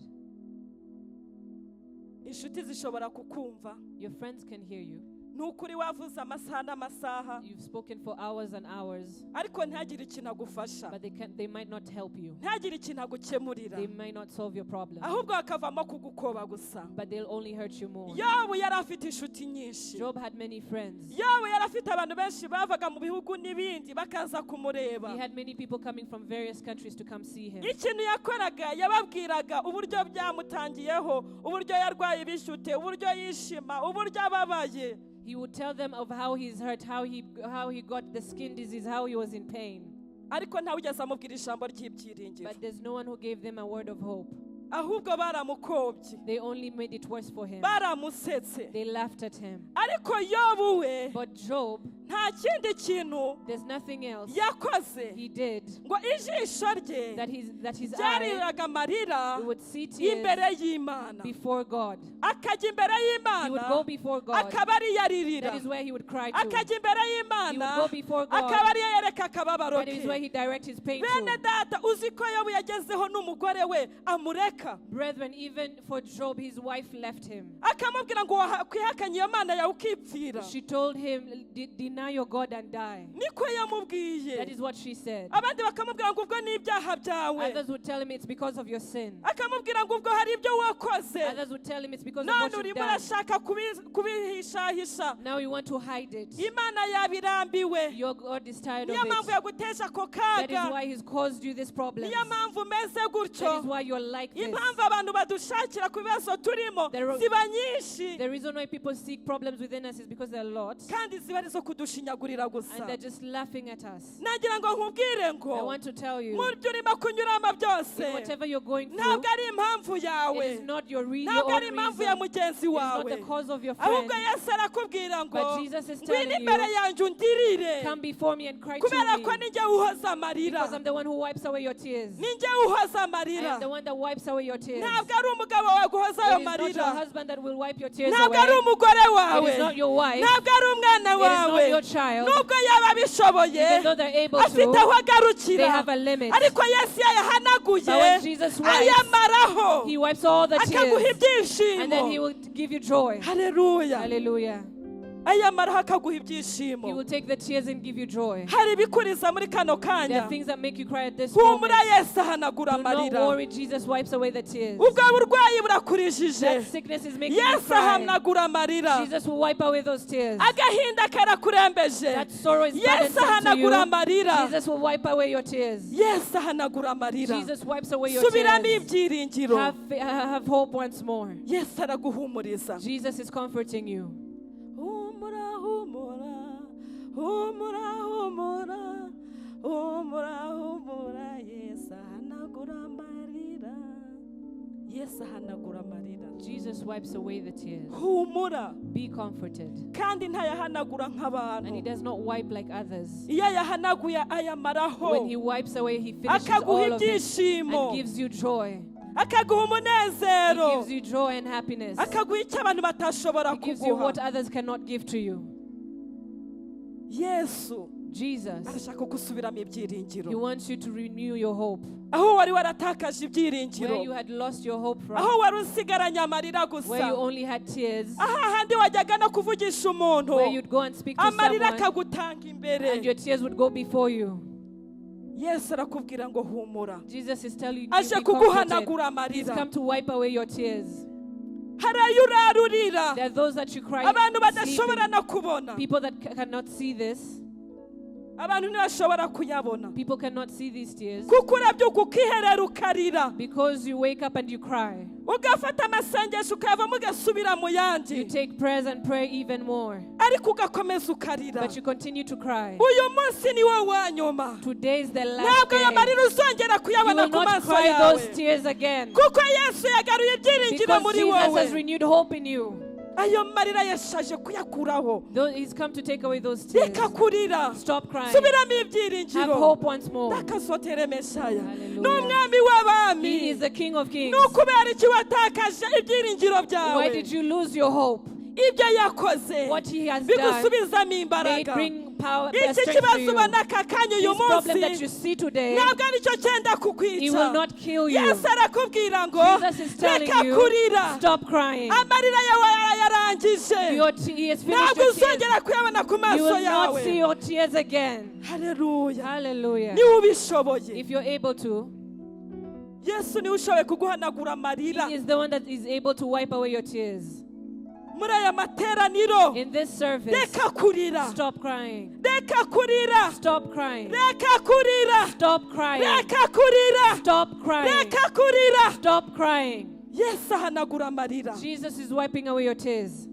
Inshuti zishobora kukumva. Your friends can hear you. nukuri wavuze amasaha n'amasaha You've spoken for hours and hours, ariko ntagire ikintu agufasha, but they might not help you. ntagire ikintu agukemurira, They might not solve your problem, ahubwo bakavamo kugukoba gusa. but they'll only hurt you more. Yobu yari afite inshuti nyinshi, Job had many friends. Yobu yari afite abantu benshi bavaga mu bihugu n'ibindi bakaza He kumureba. had many people coming from various countries to come see him. Ikintu yakoraga yababwiraga uburyo byamutangiyeho, uburyo yarwaye ibishute, uburyo yishima, uburyo ababaye. He would tell them of how he's hurt, how he got the skin disease, how he was in pain. Ariko ntawe ugeze amubwira ijambo ry'ibyiringiro, But there's no one who gave them a word of hope. ahubwo baramukobye, They only made it worse for him. baramusetse. They laughed at him. Ariko Yobu we But Job, nta kindi kintu there's nothing else yakoze he did ngo ijisho rye that his eye ryariraga amarira would see tears imbere y'Imana, before God. akajya imbere He would y'Imana go before God. akaba ari yaririra, That is where he would cry to. akajya imbere He y'Imana would go before God. akaba ari yereka akababaro That is where ke. he directs his pain Bene to. data, uzi ko Yobu yagezeho n'umugore we amureka, Brethren, even for Job, his wife left him. akamubwira ngo kwihakanye iyo Mana yawe ukipfira. She told him, deny your God and die. Niko yamubwiye. That is what she said. Abandi bakamubwira ngo ubwo n'ibyaha byawe, Others would tell him it's because of your sin. akamubwira ngo ubwo hari ibyo wakoze, Others would tell him it's because of none what you've urimo done. urashaka kubihishahisha. Now you want to hide it. Imana yabirambiwe, Your God is tired of niyo mpamvu it. yaguteje ako That is kaga, why he's caused you this problem. niyo mpamvu umeze That gutyo. is why you're like this. Impamvu abantu badushakira ku bibazo turimo There- ziba nyinshi, The reason why people seek problems within us is because there are lots, kandi ziba ari zo kudushinyagurira gusa. and they're just laughing at us. Nagira ngo nkubwire I ngo want to tell you, mu byo urimo kunyuramo in byose whatever you're going through, ntabwo ari impamvu it yawe, is not your ntabwo ari own impamvu ya reason. mugenzi It's not wawe, the cause of your friend. ahubwo Yesu arakubwira ngo But Jesus is ngwino telling imbere you, yanjye undirire, come before me and cry to kubera me, ko ninjye uhoza amarira, because I'm the one who wipes away your tears. ninjye uhoza I amarira, am the one that wipes away your tears. ntabwo ari umugabo wawe guhoza ayo It is not your marira, husband that will wipe your tears ntabwo ari away. umugore It wawe, is not your wife. ntabwo ari umwana It is not wawe, your child. nubwo yaba abishoboye Even though they're able afite to, aho agarukira, they have a limit. ariko Yesu yayahanaguye But when Jesus wipes, ayamaraho, He wipes all the akaguha tears, and then He ibyishimo. will give you joy. Haleluya, Hallelujah. ayamaraho akaguha He ibyishimo. will take the tears and give you joy. Hari ibikuriza muri kano There are kanya, things that make you cry at this moment. humura Yesu ahanagura Do not amarira, worry, Jesus wipes away the tears. ubwo burwayi burakurijije, That sickness is making you Yesu cry. ahanagura amarira, Jesus will wipe away those tears. agahinda karakurembeje, That sorrow is Yesu burdensome to ahanagura you. amarira, Jesus will wipe away your tears. Yesu ahanagura amarira. Jesus wipes away your Subiramo tears. ibyiringiro, Have hope once more. Yesu araguhumuriza. Jesus is comforting you. Humura, humura, humura, humura, humura, humura, Yesu ahanagura amarira, Yesu ahanagura amarira. Jesus wipes away the tears. Humura, Be comforted. kandi ntayahanagura And He nk'abantu. does not wipe like others. Iyo yahanaguye ayamaraho, When He wipes away, He finishes akaguha all of it ibyishimo, and gives you joy. akaguha He umunezero, gives you joy and happiness. akaguha icyo abantu batashobora He gives you what kuguha. others cannot give to you. Yesu Jesus, arashaka gusubiramo He ibyiringiro, wants you to renew your hope. aho wari waratakaje Where ibyiringiro, you had lost your hope from, aho wari usigaranye amarira where you gusa, only had tears, ahahandi wajyaga no kuvugisha umuntu, where you'd go and speak to amarira someone akagutanga imbere. and your tears would go before you. Yesu arakubwira ngo humura, Jesus is telling you, aje be comforted. kuguhanagura He's amarira. come to wipe away your tears. Hari ayo urarurira, There are those that you cry abantu badashobora sleeping. no kubona, People that cannot see this. abantu ntibashobora kuyabona, People cannot see these tears kuko urabyuka ukiherera ukarira, because you wake up and you cry. ugafata amasengesho ukayavamo ugasubira mu You yandi, take prayers and pray even more, ariko ugakomeza ukarira. but you continue to cry. Uyu munsi ni wo wa nyuma, Today is the last ntabwo ayo day. marira uzongera You kuyabona will ku not maso cry yawe, those tears again, kuko Yesu yagaruye ibyiringiro because muri Jesus has wowe. renewed hope in you. Ayo marira yashaje kuyakuraho, He's come to take away those tears. reka kurira, Stop crying. subiramo Have ibyiringiro. hope once more. Ndakasotere Mesaya, Hallelujah. n'umwami w'abami, He is the King of Kings. n'ukubera iki watakaje ibyiringiro Why byawe, did you lose your hope? ibyo yakoze What He has done, bigusubizamo may it imbaraga. bring power, Iki strength to kibazo you. ubona aka kanya uyu This problem that munsi you see today, ntabwo aricyo cyenda it will kukwica. not kill you. Yesu arakubwira ngo Jesus is telling reka you, kurira, stop crying. amarira yawe ararangije He has finished ntabwo your tears. uzongera kuyabona ku You maso will not see yawe. your tears again. Haleluya. Hallelujah. Niwe ubishoboye. If you're able to, Yesu niwe ushoboye kuguhanagura amarira He is the one that is able to wipe away your tears. muri aya materaniro. In this service, Reka kurira, stop crying. reka kurira, Stop crying. reka kurira, Stop crying. reka kurira, Stop crying. reka kurira. Stop crying. Yesu ahanagura amarira. Jesus is wiping away your tears.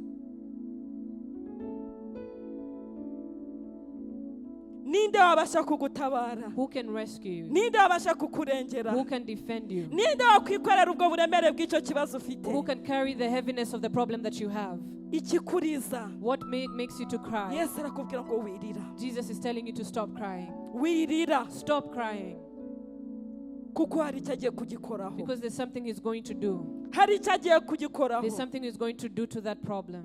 Ninde wabasha kugutabara? Who can rescue you? Ninde wabasha kukurengera? Who can defend you? Ninde wakwikorera ubwo buremere bw'icyo kibazo ufite? Who can carry the heaviness of the problem that you have? Ikikuriza. What makes you to cry? Yesu arakubwira ngo wirira. Jesus is telling you to stop crying. Wirira Stop crying. kuko hari icyo agiye kugikoraho. Because there's something He's going to do. Hari icyo agiye kugikoraho. There's something He's going to do to that problem.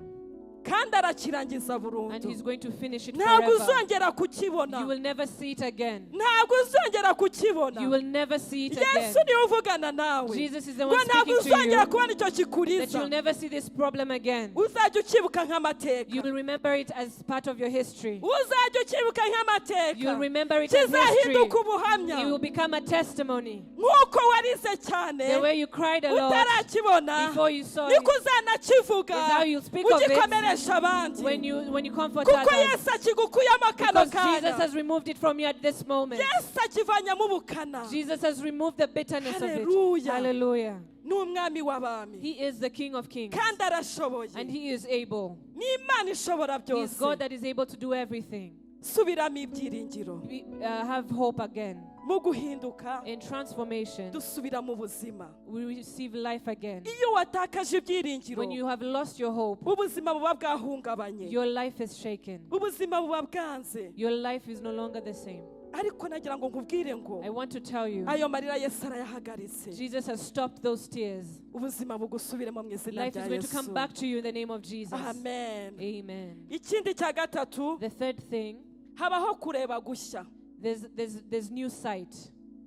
Kandi arakirangiza And burundu. He's going to finish it Ntabwo forever. uzongera You kukibona. will never see it again. Ntabwo uzongera kukibona. You will never see it again. Yesu niwe uvugana nawe. Jesus is the Ngo one ntabwo speaking to uzongera you kubona icyo that kikuriza. you'll never see this problem again. Uzajya ukibuka nk'amateka. You will remember it as part of your history. Uzajya ukibuka nk'amateka. You'll remember it as history. Kizahinduka ubuhamya. It will become a testimony. Nk'uko warize cyane. The way you cried a lot utarakibona. before you saw it Niko uzanakivuga. is how you'll speak of it ugikomeresha abandi. when you comfort Kuko others. Yesu akigukuyemo kano Because Jesus kana. has removed it from you at this moment. Yesu akivanyamo ubukana. Jesus has removed the bitterness of it. Hallelujah. Hallelujah. Ni umwami w'abami. He is the King of Kings. Kandi arashoboye. And He is able. Ni Imana ishobora He is God byose. that is able to do everything. Subiramo ibyiringiro. We have hope again. Mu guhinduka In transformation, dusubira mu buzima. we receive life again. Iyo watakaje ibyiringiro, When you have lost your hope, ubuzima buba bwahungabanye. your life is shaken. Ubuzima buba bwanze. Your life is no longer the same. Ariko nagira ngo nkubwire ngo I want to tell you, ayo marira Yesu arayahagaritse. Jesus has stopped those tears. Ubuzima bugusubiremo mu izina Life rya is going to come Yesu. back to you in the name of Jesus. Amen. Amen. Ikindi cya gatatu, The third thing, habaho kureba gushya. there's new sight.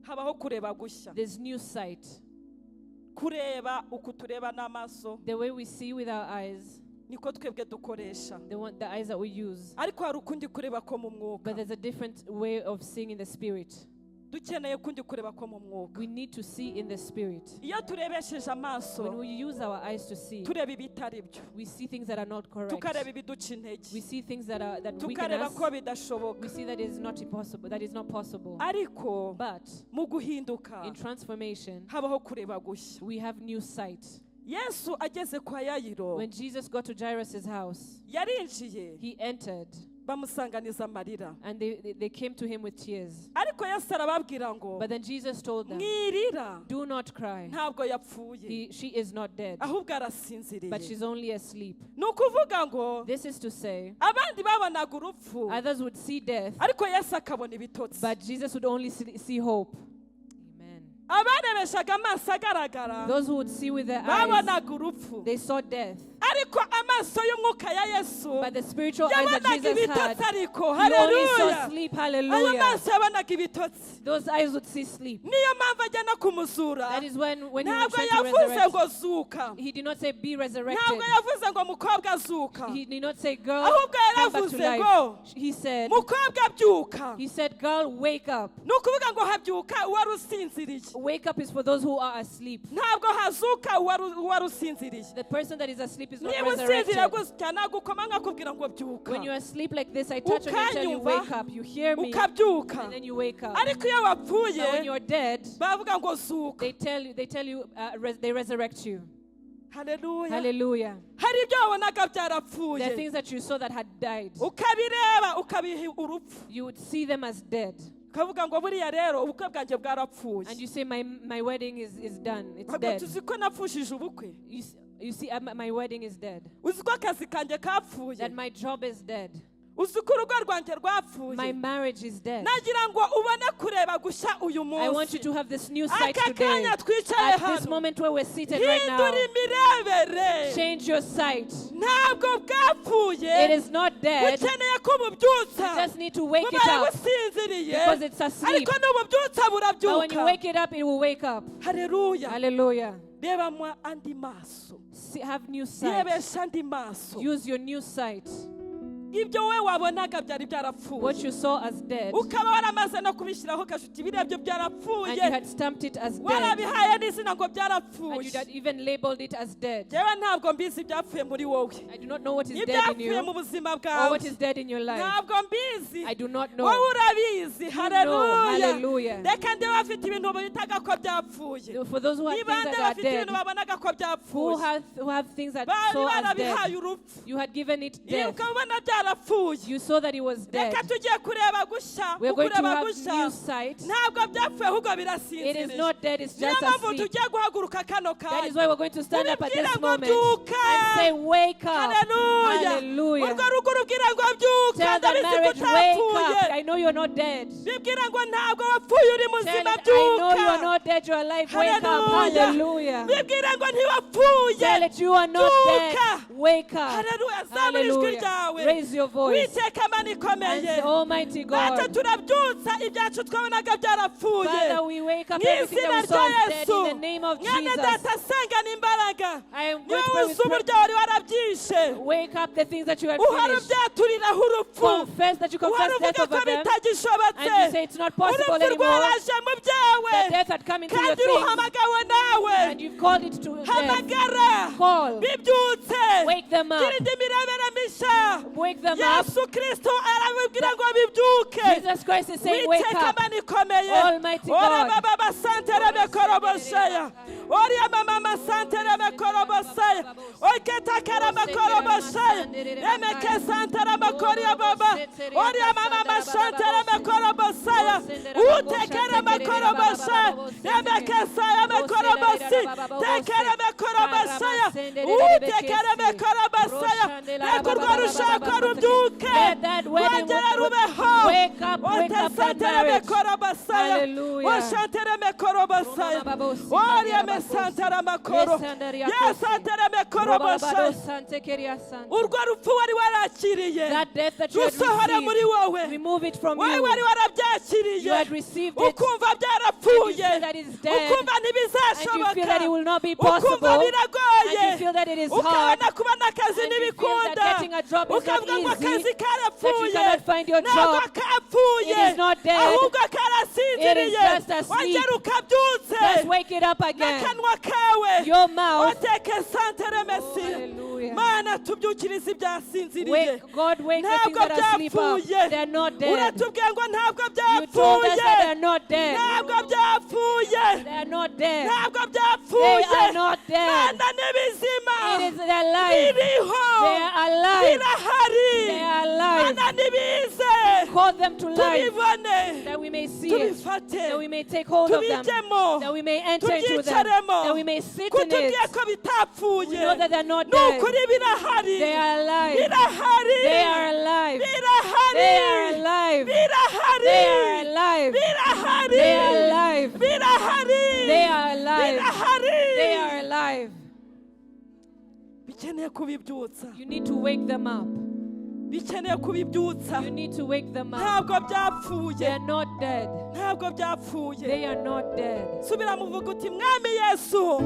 Habaho kureba gushya. There's new sight. Kureba uku tureba n'amaso The way we see with our eyes, niko twebwe dukoresha. the eyes that we use. Ariko hari ukundi kureba ko mu But mwuka. there's a different way of seeing in the spirit. Dukeneye kundi kureba ko mu mwuka. We need to see in the spirit. Iyo turebesheje amaso, When we use our eyes to see, tureba ibitari byo. we see things that are not correct. Tukareba ibiduca intege. We see things that weaken Tukareba us. ko bidashoboka. We see that is not impossible. That is not possible. Ariko But mu guhinduka in transformation, habaho kureba gushya. we have new sight. Yesu ageze kwa Yayiro, When Jesus got to Jairus' house, yarinjiye he entered bamusanganiza amarira. and they came to him with tears. Ariko Yesu arababwira ngo But then Jesus told them, mwirira, do not cry. ntabwo yapfuye, She is not dead, ahubwo but arasinziriye. she's only asleep. Ni ukuvuga ngo This is to say, abandi babonaga urupfu, others would see death, ariko Yesu akabona ibitotsi. but Jesus would only see hope. Amen. Abarebeshaga amaso agaragara Those who would see with their eyes, babonaga urupfu, they saw death. ariko amaso y'umwuka ya Yesu But the spiritual eyes that yabonaga Jesus had, ibitotsi. Ariko he only saw haleluya, sleep. ayo Hallelujah. maso yabonaga ibitotsi. Those eyes would see sleep. Niyo mpamvu ajya no kumuzura, That is when he ntabwo was trying to yavuze resurrect. ngo zuka, He did not say be resurrected. ntabwo yavuze ngo mukobwa zuka, He did not say girl ahubwo come back to yaravuze life. ngo He said, mukobwa byuka. girl, wake up. Ni ukuvuga ngo habyuka uwari usinziriye, Wake up is for those who are asleep. ntabwo hazuka uwari usinziriye. The person that is asleep is not Niba usinziriye resurrected. gutya nagukoma nkakubwira ngo byuka, When you're asleep like this, I touch on you and tell you, Ukanyumva, wake up. You hear me, ukabyuka. and then you wake up. Ariko iyo wapfuye But when you're dead, bavuga ngo zuka. they tell you, they resurrect you. Haleluya. Hallelujah. Hari ibyo wabonaga There are byarapfuye, things that you saw that had died. ukabireba ukabiha urupfu, You would see them as dead. ukavuga ngo buriya rero ubukwe bwanjye And bwarapfuye. you say, my wedding is done. It's Ntabwo dead. tuzi ko napfushije ubukwe, You see, my wedding is dead. uzi ko akazi kanjye kapfuye, That my job is dead. uzi ko urugo rwanjye My rwapfuye. marriage is dead. Nagira ngo ubone kureba gushya uyu I want you munsi, to have this new sight aka today. kanya twicaye At this hano, moment where we're seated right hindura now, imirebere. change your sight. Ntabwo bwapfuye, It is not dead. ukeneye ko bubyutsa, You just need to wake it bubaye up businziriye, because it's asleep. ariko n'ububyutsa But when you burabyuka. wake it up, it will wake up. Haleluya. Hallelujah. Reba mu andi maso, have new sight. yebesha andi maso Use your new sight. ibyo we wabonaga byari byarapfuye What you saw as dead, ukaba waramaze no kubishyiraho kashuti birebye and you byarapfuye had stamped it as dead, warabihaye n'izina ngo and you byarapfuye had even labeled it as dead. jewe ntabwo mbizi ibyapfuye muri wowe I do not know what is dead in ibyapfuye you mu buzima or bwawe what is dead in your life. ntabwo mbizi I do not know. wowe urabizi haleluya Hallelujah. reka ndiwe bafite ibintu bitaga ko byapfuye For those who have ni things bande that are bafite dead, ibintu babonaga ko who byapfuye have things that bari saw as barabihaye dead, urupfu you had given it death. ukabona byarapfuye You saw that it was dead. reka tugiye kureba gushya We're going to ukureba have gushya new sight. ntabwo byapfuye ahubwo It is birasinziriye not dead, it's niyo just mpamvu asleep. tugiye guhaguruka kano That is kanya why we're going to stand up at Ubibwira this ngo moment byuka. and say, wake up. haleluya Hallelujah. urwo rugo rubwira ngo byuka Tell the ndabizi ko marriage, wake utapfuye up. I know you're not dead. bibwira ngo ntabwo wapfuye uri Tell muzima it, I know you're byuka not dead, you're alive. Wake up. Hallelujah. Hallelujah. bibwira ngo ntiwapfuye Tell it, you are not dead. byuka Wake up. haleluya zamura ijwi Hallelujah. ryawe Raise your voice witeka mana and ikomeye say, Almighty natwe God, turabyutsa ibyacu twabonaga byarapfuye Father, we wake up mu everything izina that we saw rya as dead yesu in the name of mwene Jesus. data sengana imbaraga I am niyo going to pray wuzi with uburyo wari warabyishe wake up the things that you had uhora finished. ubyaturiraho urupfu Confess that you uhora confess death uvuga ko over them, bitagishobotse and you say it's not possible urupfu anymore. rwaraje mu byawe That death had come into your kandi things, ruhamagawe nawe and you've called it to death. hamagara Call. bibyutse Wake them up. gira indi mirebere mishya Wake them up. yesu kristo arabibwira ngo bibyuke Jesus Christ is saying, wake witeka up. mana ikomeye Almighty ora God. baba basantere bekorobosheya ori mama masantere bekorobosheya oketa kara bekorobosheya emeke santere bekoria baba ori mama masantere bekorobosheya utekere bekorobosheya emeke saya bekorobosi tekere bekorobosheya utekere bekorobosheya rekurwa rushaka rubyuke Let that wedding rwongera rubeho wake up that otesantere marriage. bekorobosheya Hallelujah. oshantere bekorobosheya oria mesantara makoro yesantere bekorobosheya urwo rupfu wari warakiriye That death that you had rusohore muri wowe received, remove it from wowe you. wari You warabyakiriye had received it, ukumva and you byarapfuye feel that it's dead, ukumva and you feel ntibizashoboka that it will not be ukumva possible, and biragoye you feel that it is ukabona hard, kubona akazi and you feel n'ibikunda that getting a job is not ukavuga ngo easy, akazi that you karapfuye cannot find your ntabwo job. kapfuye It is not dead. ahubwo It karasinziriye is just asleep. wongera ukabyutse Just wake it up again. n'akanwa kawe Your mouth. oteke santere mesiya Hallelujah. mana tubyukirize ibyasinziriye Wake, God, wake the things ntabwo that are asleep up. byapfuye They're not dead. uratubwiye ngo ntabwo You told us byapfuye that they're not dead. ntabwo byapfuye They're not dead. ntabwo They byapfuye are not dead. mana n'ibizima It is their life. biriho They are alive. birahari They are alive. mana nibize Call them to life, tubibone that we may see it, tubifate that we may take hold of them, tubijyemo that we may enter into them, tubyicaremo that we may sit in kutubwiye it. ko bitapfuye We know that they're not ni dead. ukuri birahari They are alive. birahari They are alive. birahari They are alive. birahari They are alive. birahari They are alive. birahari They are alive. birahari They are alive. bikeneye kubibyutsa You need to wake them up. bikeneye kubibyutsa You need to wake them up. ntabwo byapfuye They are not dead. ntabwo byapfuye They are not dead. subira muvuga uti mwami yesu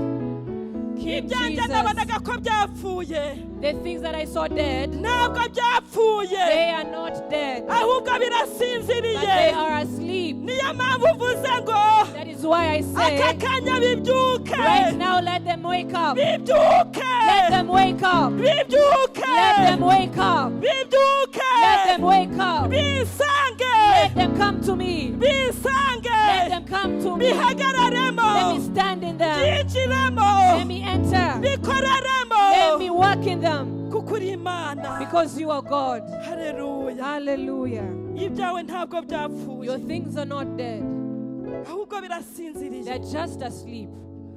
King ibyanjye Jesus, nabonaga ko byapfuye the things that I saw dead, ntabwo byapfuye they are not dead, ahubwo but birasinziriye they are asleep. niyo mpamvu uvuze ngo That is why I aka say, kanya bibyuke right now, let them wake up. bibyuke Let them wake up. bibyuke Let them wake up. bibyuke Let them wake up. bisange Let them come to me. bisange Let them come to me. bihagararemo Let me stand in them. byinjiremo Let me enter. bikoreremo Let me work in them. kuko uri imana Because you are God. haleluya Hallelujah. ibyawe ntabwo byapfuye Your things are not dead. ahubwo birasinziriye They're just asleep.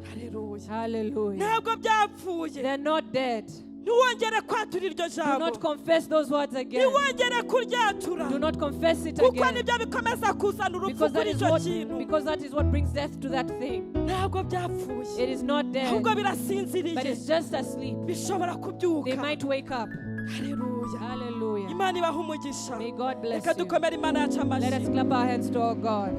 haleluya Hallelujah. ntabwo byapfuye They're not dead. ntiwongere kwatura iryo Do jambo not confess those words again. ntiwongere kuryatura Do not confess it kuko again. nibyo bikomeza kuzana urupfu Because kuri icyo kintu because that is what brings death to that thing. ntabwo byapfuye It is not dead, ahubwo but birasinziriye it's just asleep. bishobora kubyuka They might wake up. haleluya Hallelujah. imana ibaha umugisha May God bless reka you. dukomere imana yacu Let us amashyi clap our hands to our God.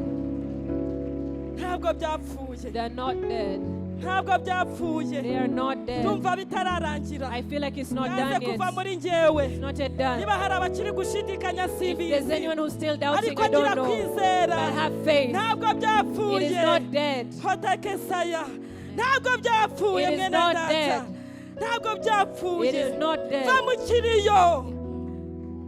ntabwo byapfuye They are not dead. ntabwo byapfuye They are not dead. ndumva bitararangira I feel like it's not yanze done kuva yet. muri njyewe It's not yet done. niba hari abakiri gushidikanya If there's simbizi anyone who's still doubting, ariko I don't ngira know. kwizera But have faith. ntabwo It is byapfuye not dead. hotekesaya ntabwo byapfuye It is mwene not data dead. ntabwo byapfuye It is not dead. va mu kiriyo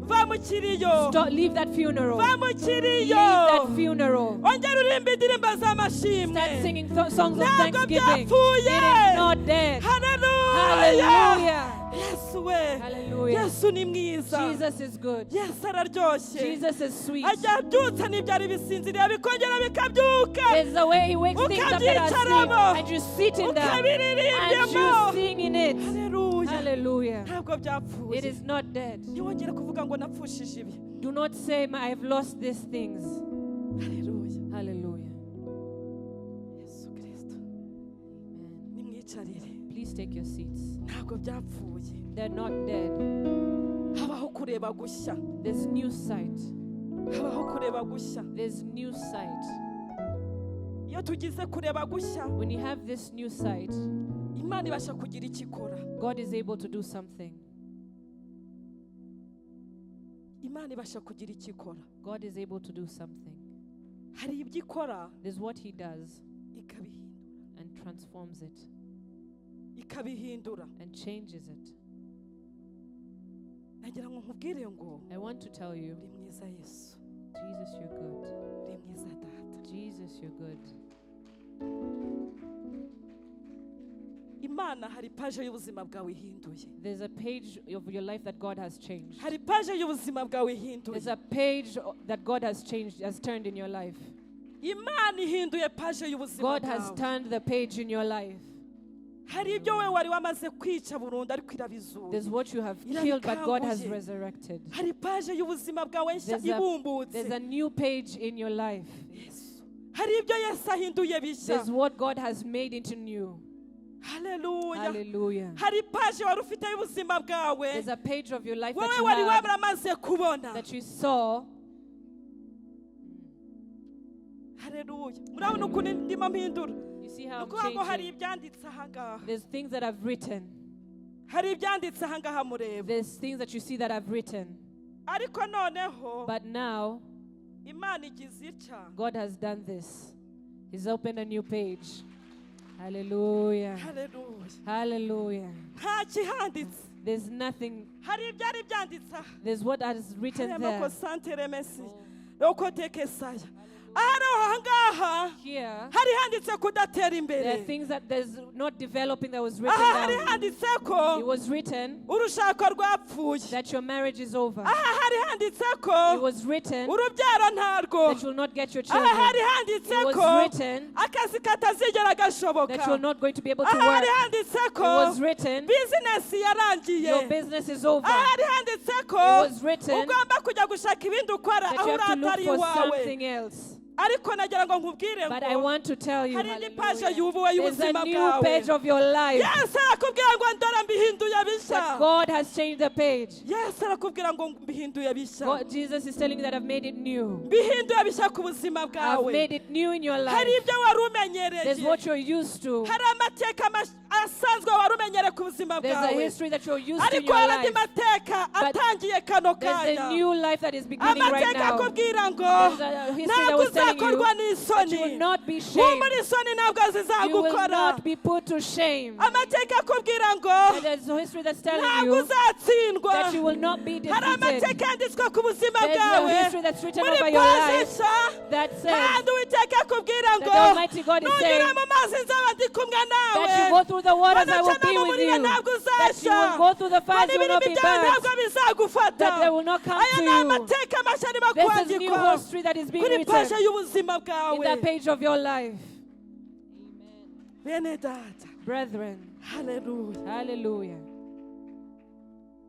va mu kiriyo Stop, leave that funeral. va mu Leave kiriyo that funeral. ongera urimba indirimbo z'amashimwe Start singing songs of ntabwo thanksgiving. It byapfuye is not dead. haleluya Hallelujah. yesu we Hallelujah. yesu ni mwiza Jesus is good. yesu araryoshye Jesus is sweet. ajya abyutsa n'ibyari bisinziriye bikongera bikabyuka There's a way he wakes things up that are asleep, and you sit in them and ukabiririmbamo you sing in it. haleluya Hallelujah. ntabwo It byapfuye is not dead. ntiwongere kuvuga ngo napfushije ibi Do not say, I have lost these things. haleluya Hallelujah. yesu kirisito Amen. nimwicarire Please take your seats. ntabwo byapfuye They're not dead. habaho kureba gushya There's new sight. habaho kureba gushya There's new sight. iyo tugize kureba gushya When you have this new sight, imana ibasha kugira icyo ikora God is able to do something. imana ibasha kugira icyo ikora God is able to do something. hari ibyo ikora There's what he does ikabihindura and transforms it ikabihindura and changes it. nagira ngo nkubwire ngo I want to tell you, uri mwiza yesu Jesus, you're good. uri mwiza data Jesus, you're good. imana hari paje y'ubuzima bwawe ihinduye There's a page of your life that God has changed. hari paje y'ubuzima bwawe ihinduye There's a page that God has changed, has turned in your life. imana ihinduye paje y'ubuzima God has bwawe turned the page in your life. hari ibyo we wari wamaze kwica burundu ariko irabizura There's what you have killed, but God has resurrected. hari paje y'ubuzima bwawe nshya There's a ibumbutse new page in your life. Yesu. hari ibyo yesu ahinduye bishya There's what God has made into new. haleluya Hallelujah. hari paje wari ufite y'ubuzima bwawe There's a page of your life wowe that you wari had, waramaze kubona that you saw. haleluya murabona ukuntu ndimo mpindura You see ni how I'm ukuvuga ngo hari changing. ibyanditse ahangaha There's things that I've written. hari ibyanditse ahangaha mureba There's things that you see that I've written. ariko noneho But now, imana igize itya God has done this. He's opened a new page. Hallelujah. haleluya Hallelujah. nta kihanditse There's nothing. hari ibyari byanditse aha There's what is written harimo there. kosantere mesi rokotekesaya ahari aho ngaha Here, hari handitse kudatera there imbere are things that there's not developing that was written aha hari down. handitse ko It was written urushako rwapfuye that your marriage is over. aha hari handitse It ko was written urubyaro ntarwo that you will not get your aha hari children. handitse It was ko written akazi katazigera gashoboka that you're not going to be able to aha hari work. handitse It ko was written bizinesi yarangiye your business is over. aha hari handitse ko It was written ugomba kujya gushaka ibindi ukora that aho you have to look uratari for iwawe something else. ariko nagira ngo nkubwire But I ngo want to tell you, hari indi paje hallelujah, yubuwe there's a y'ubuzima new bwawe page of your life. yesu arakubwira ngo ndora mbihinduye bishya That God has changed the page. yesu arakubwira ngo mbihinduye bishya God, Jesus is telling you that I've made it new. mbihinduye bishya ku buzima I've bwawe made it new in your life. hari ibyo wari There's umenyereye what you're used to. hari amateka asanzwe wari umenyereye ku buzima There's a bwawe history that you're used to in ariko your hari andi life. mateka atangiye kano There's a kanya new life that is beginning right amateka now. akubwira ngo There's a history that ntabwo was telling you uzakorwa that n'isoni you will not be shamed. muri isoni ntabwo You will zizagukora not be put to shame. amateka akubwira ngo And there's a history that's telling ntabwo you uzatsindwa that you will not be hari defeated. amateka yanditswe ku buzima There's bwawe a history that's written muri over your paje life nshya that says kandi uwiteka akubwira that ngo the Almighty God is nunyura saying mu mazi nzaba ndi kumwe nawe that you go through the waters, I will udaca be no mu with muriro you. ntabwo That you uzashya will go through the fires, kandi you will not ibirimi be byawe ntabwo burned. bizagufata That they will not come aya to ni you. amateka mashya arimo This is new kwandikwa history that is being kuri paje written y'ubuzima in bwawe that page of your life. bene data Brethren, haleluya hallelujah.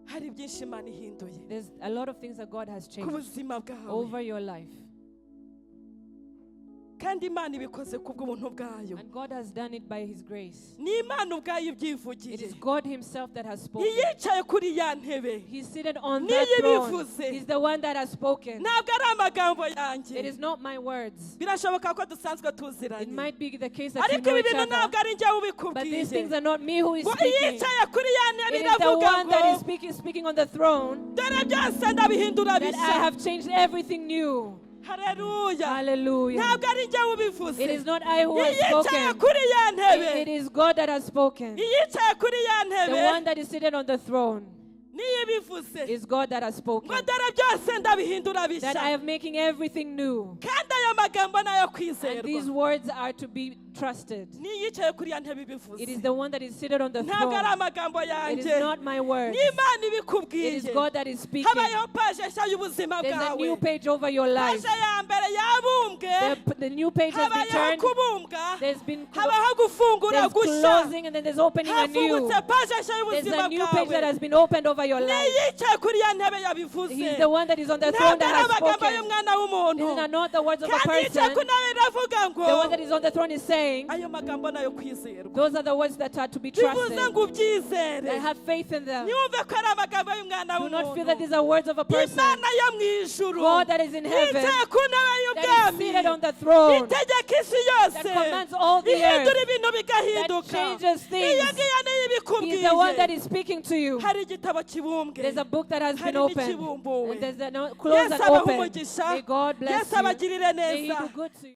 hari byinshi imana ihinduye There's a lot of things that God has ku changed buzima bwawe over your life. kandi Imana ibikoze kubw'ubuntu bwayo. And God has done it by His grace. Ni Imana ubwayo It ibyivugiye. is God Himself that has spoken. Yicaye kuri ya ntebe. He's seated on Niyo that throne. ibivuze. He's the one that has spoken. Ntabwo ari amagambo It yanjye. is not my words. Birashoboka ko dusanzwe It tuziranye. might be the case that you Ariko know ibi each bintu other. ntabwo ari njyewe But these things ubikubwiye. are not me who is Ngo speaking. yicaye kuri ya ntebe It is the iravuga one that is ngo speaking on the throne dore byose ndabihindura that I bishya. have changed everything new. Haleluya. Hallelujah. Ntabwo ari njyewe ubivuze. It is not I who has Yicaye spoken. kuri ya It ntebe. is God that has spoken. Yicaye kuri ya The ntebe. one that is seated on the throne Niyo ibivuze. is God that has spoken. Ngo dore byose ndabihindura That I bishya. am making everything new. Kandi ayo magambo nayo And these kwizerwa. words are to be trusted. Niyo yicaye kuri ya ntebe It ibivuze. is the one that is seated on the Ntabwo ari throne. amagambo It is yanjye. not my words. Ni Imana It is ibikubwiye. God that is speaking. Habayeho paje nshya y'ubuzima There's a new bwawe. page over your life. Paje ya mbere yabumbwe. The new page has been Habayeho turned. kubumbwa. There's been Habaho gufungura there's gushya. closing and then there's opening anew. Hafungutse paje nshya There's y'ubuzima a new page that bwawe. has been opened over your Ni life. yicaye kuri ya ntebe yabivuze. He's the one that is on the throne Ntabwo that ari has amagambo spoken. y'umwana w'umuntu. These are not the words of a Kandi yicaye person. ku ntebe iravuga ngo The one that is on the throne is saying, ayo magambo nayo kwizerwa. those are the words that are to be Bivuze trusted. ngo ubyizere. I have faith in them. Niwumve ko ari amagambo y'umwana Do not feel that w'umuntu. these are words of a person. Imana yo mu ijuru. God that is in heaven, yicaye ku ntebe that is seated on y'ubwami. the throne, Itegeka isi yose. that commands all the ihindura earth, ibintu that bigahinduka. changes things. Iyo ngiyo niyo He's the one that ibikubwiye. is speaking to you. Hari igitabo kibumbwe. There's a book that has been Hari opened. n'ikibumbuwe. And there's a closed Yesu and abahe opened. umugisha. May God bless Yesu you. abagirire May He neza. do good to you.